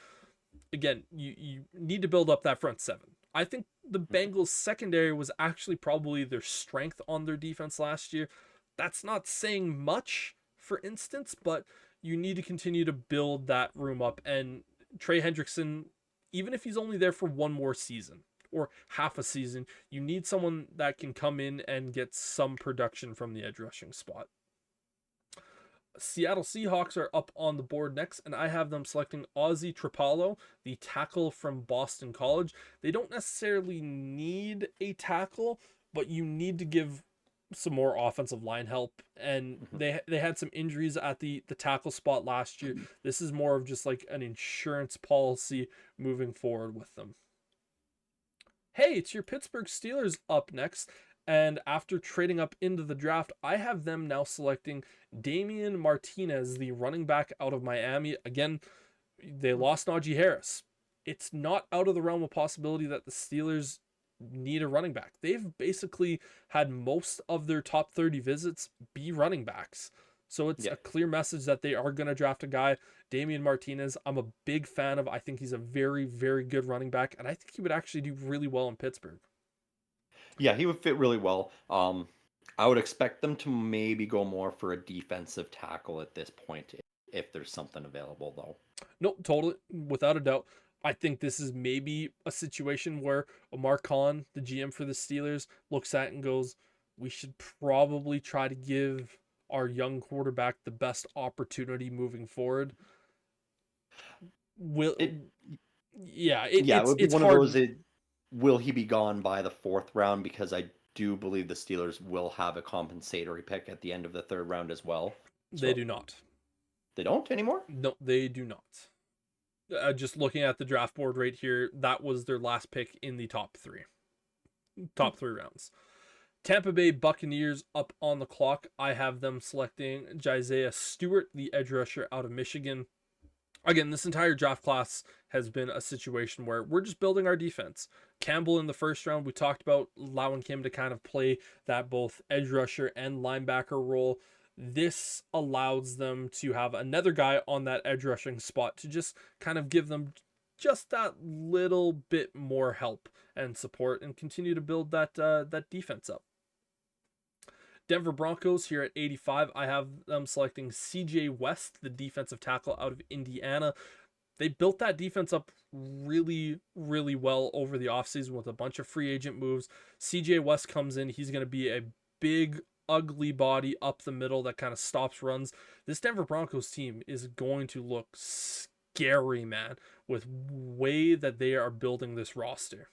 Again, you need to build up that front seven. I think the Bengals secondary was actually probably their strength on their defense last year. That's not saying much, for instance, but you need to continue to build that room up. And Trey Hendrickson, even if he's only there for one more season or half a season, you need someone that can come in and get some production from the edge rushing spot. Seattle Seahawks are up on the board next, and I have them selecting Ozzy Trapalo, the tackle from Boston College. They don't necessarily need a tackle, but you need to give some more offensive line help. And they had some injuries at the tackle spot last year. This is more of just like an insurance policy moving forward with them. Hey, it's your Pittsburgh Steelers up next. And after trading up into the draft, I have them now selecting Damian Martinez, the running back out of Miami. Again, they lost Najee Harris. It's not out of the realm of possibility that the Steelers need a running back. They've basically had most of their top 30 visits be running backs. So it's a clear message that they are going to draft a guy. Damian Martinez, I'm a big fan of. I think he's a very, very good running back, and I think he would actually do really well in Pittsburgh. Yeah, he would fit really well. I would expect them to maybe go more for a defensive tackle at this point, if there's something available, though. No, totally, without a doubt. I think this is maybe a situation where Omar Khan, the GM for the Steelers, looks at it and goes, we should probably try to give our young quarterback the best opportunity moving forward. Will It, it would be it's one of hard. those. Will he be gone by the fourth round? Because I do believe the Steelers will have a compensatory pick at the end of the third round as well. They do not. They don't anymore? No, they do not. Just looking at the draft board right here, that was their last pick in the top three rounds. Tampa Bay Buccaneers up on the clock. I have them selecting Jisaiah Stewart, the edge rusher out of Michigan. Again, this entire draft class has been a situation where we're just building our defense. Campbell in the first round, we talked about allowing him to kind of play that both edge rusher and linebacker role. This allows them to have another guy on that edge rushing spot to just kind of give them just that little bit more help and support and continue to build that defense up. Denver Broncos here at 85. I have them selecting CJ West, the defensive tackle out of Indiana. They built that defense up really, really well over the offseason with a bunch of free agent moves. CJ West comes in. He's going to be a big, ugly body up the middle that kind of stops runs. This Denver Broncos team is going to look scary, man, with way that they are building this roster.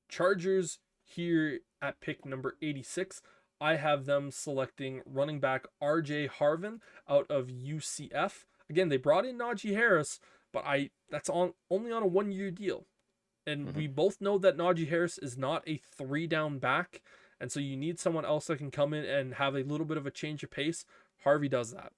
Chargers here at pick number 86. I have them selecting running back RJ Harvin out of UCF. Again, they brought in Najee Harris, but that's only on a 1-year deal. And we both know that Najee Harris is not a 3-down back. And so you need someone else that can come in and have a little bit of a change of pace. Harvey does that.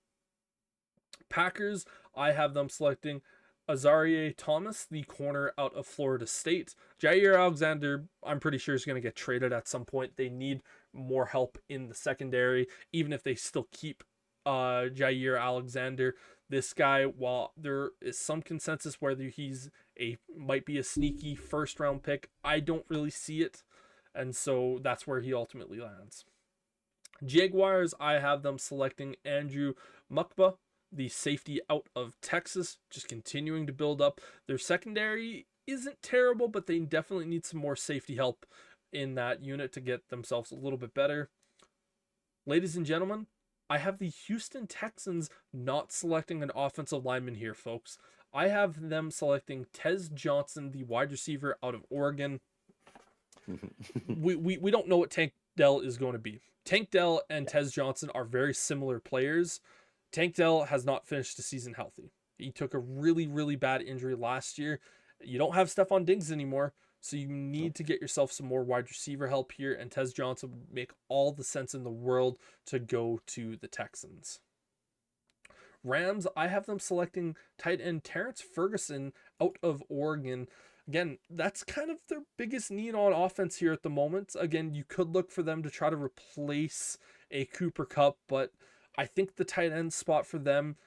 Packers, I have them selecting Azareye'h Thomas, the corner out of Florida State. Jair Alexander, I'm pretty sure, is going to get traded at some point. They need more help in the secondary, even if they still keep Jair Alexander. This guy, while there is some consensus whether he's might be a sneaky first round pick, I don't really see it. And so that's where he ultimately lands. Jaguars, I have them selecting Andrew Mukba, the safety out of Texas, just continuing to build up. Their secondary isn't terrible, but they definitely need some more safety help in that unit to get themselves a little bit better. Ladies and gentlemen, I have the Houston Texans not selecting an offensive lineman here, folks. I have them selecting Tez Johnson, the wide receiver out of Oregon. we don't know what Tank Dell is going to be. Tank Dell and Tez Johnson are very similar players. Tank Dell has not finished the season healthy. He took a really, really bad injury last year. You don't have Stephon Diggs anymore, so you need to get yourself some more wide receiver help here, and Tez Johnson would make all the sense in the world to go to the Texans. Rams, I have them selecting tight end Terrence Ferguson out of Oregon. Again, that's kind of their biggest need on offense here at the moment. Again, you could look for them to try to replace a Cooper Cup, but I think the tight end spot for them,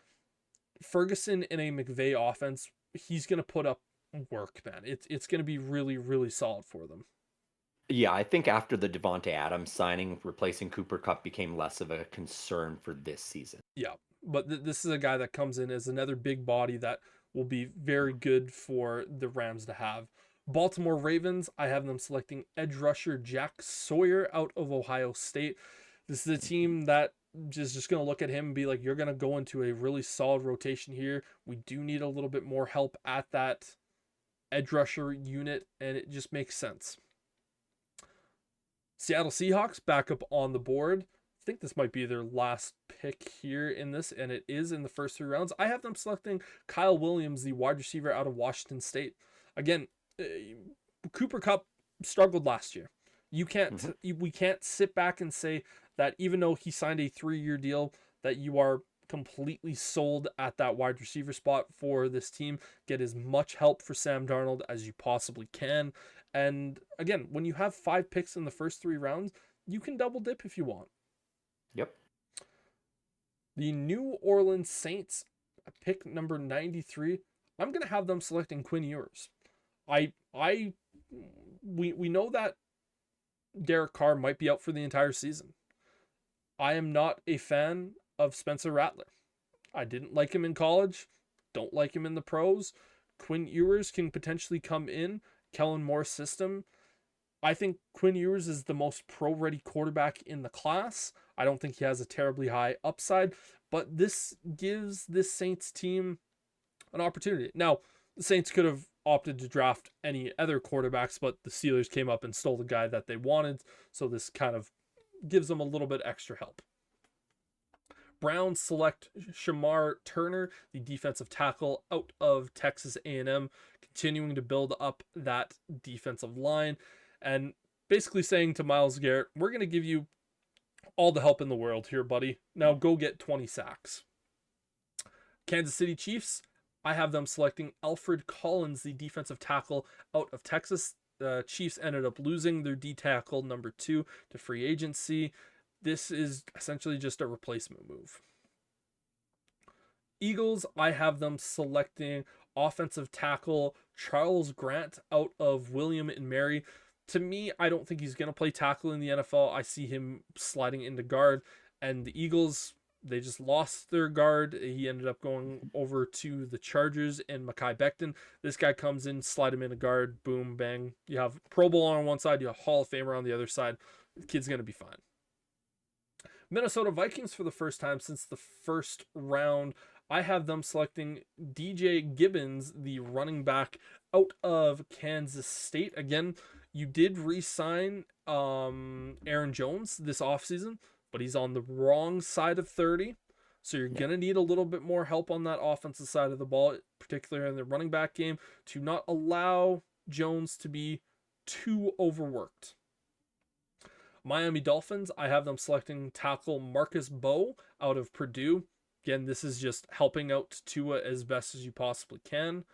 Ferguson in a McVay offense, he's going to put up work, man. It's going to be really, really solid for them. Yeah, I think after the Devonte Adams signing, replacing Cooper Cup became less of a concern for this season. Yeah, but this is a guy that comes in as another big body that will be very good for the Rams to have. Baltimore Ravens, I have them selecting edge rusher Jack Sawyer out of Ohio State. This is a team that is just going to look at him and be like, you're going to go into a really solid rotation here. We do need a little bit more help at that edge rusher unit, and it just makes sense. Seattle Seahawks back up on the board. I think this might be their last pick here in this, and it is in the first 3 rounds. I have them selecting Kyle Williams, the wide receiver out of Washington State. Again, Cooper Cup struggled last year. Mhm. We can't sit back and say that even though he signed a 3-year deal, that you are completely sold at that wide receiver spot for this team. Get as much help for Sam Darnold as you possibly can. And again, when you have 5 picks in the first 3 rounds, you can double dip if you want. Yep. The New Orleans Saints, pick number 93. I'm gonna have them selecting Quinn Ewers. I we know that Derek Carr might be out for the entire season. I am not a fan of Spencer Rattler. I didn't like him in college, don't like him in the pros. Quinn Ewers can potentially come in Kellen Moore's system. I think Quinn Ewers is the most pro ready quarterback in the class. I don't think he has a terribly high upside, but this gives this Saints team an opportunity. Now, the Saints could have opted to draft any other quarterbacks, but the Steelers came up and stole the guy that they wanted, so this kind of gives them a little bit extra help. Browns select Shamar Turner, the defensive tackle out of Texas A&M, continuing to build up that defensive line and basically saying to Myles Garrett, we're going to give you all the help in the world here, buddy. Now go get 20 sacks. Kansas City Chiefs, I have them selecting Alfred Collins, the defensive tackle out of Texas. The Chiefs ended up losing their D tackle number 2 to free agency. This is essentially just a replacement move. Eagles, I have them selecting offensive tackle Charles Grant out of William and Mary. To me, I don't think he's going to play tackle in the NFL. I see him sliding into guard. And the Eagles, they just lost their guard. He ended up going over to the Chargers and Mekhi Becton. This guy comes in, slide him in a guard, boom, bang. You have Pro Bowl on one side, you have Hall of Famer on the other side. The kid's going to be fine. Minnesota Vikings for the first time since the first round. I have them selecting DJ Gibbons, the running back out of Kansas State. Again, you did re-sign Aaron Jones this offseason, but he's on the wrong side of 30. So you're Yeah. going to need a little bit more help on that offensive side of the ball, particularly in the running back game, to not allow Jones to be too overworked. Miami Dolphins, I have them selecting tackle Marcus Bowe out of Purdue. Again, this is just helping out Tua as best as you possibly can.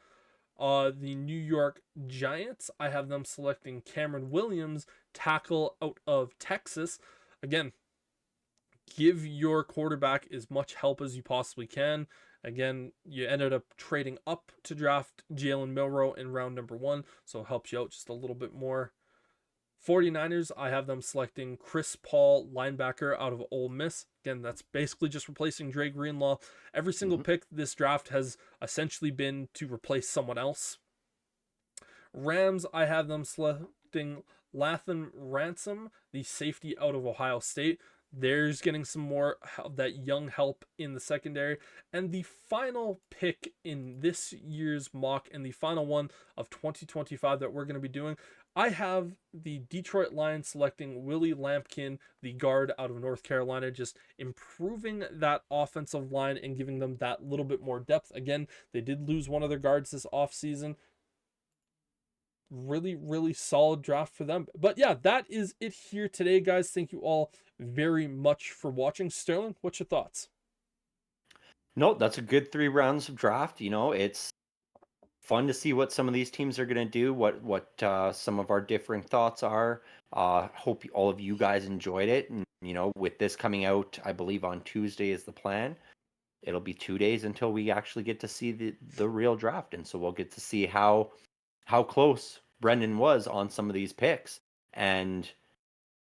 The New York Giants, I have them selecting Cameron Williams, tackle out of Texas. Again, give your quarterback as much help as you possibly can. Again, you ended up trading up to draft Jalen Milroe in round number 1, so it helps you out just a little bit more. 49ers, I have them selecting Chris Paul, linebacker out of Ole Miss. Again, that's basically just replacing Dre Greenlaw. Every single Hmm. pick this draft has essentially been to replace someone else. Rams, I have them selecting Lathan Ransom, the safety out of Ohio State. There's getting some more of that young help in the secondary. And the final pick in this year's mock and the final one of 2025 that we're going to be doing, I have the Detroit Lions selecting Willie Lampkin, the guard out of North Carolina, just improving that offensive line and giving them that little bit more depth. Again, they did lose one of their guards this offseason. Really, really solid draft for them. But yeah, that is it here today, guys. Thank you all very much for watching. Sterling, what's your thoughts? No, that's a good 3 rounds of draft. It's fun to see what some of these teams are going to do, what some of our differing thoughts are. Hope all of you guys enjoyed it. And, with this coming out, I believe on Tuesday is the plan. It'll be 2 days until we actually get to see the real draft. And so we'll get to see how close Brendon was on some of these picks and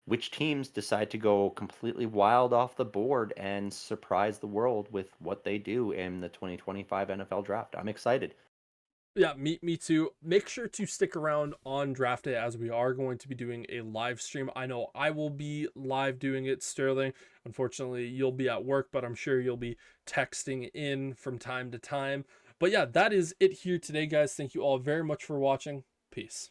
which teams decide to go completely wild off the board and surprise the world with what they do in the 2025 NFL draft. I'm excited. Yeah, me too. Make sure to stick around on draft day as we are going to be doing a live stream. I know I will be live doing it, Sterling. Unfortunately, you'll be at work, but I'm sure you'll be texting in from time to time. But yeah, that is it here today, guys. Thank you all very much for watching. Peace.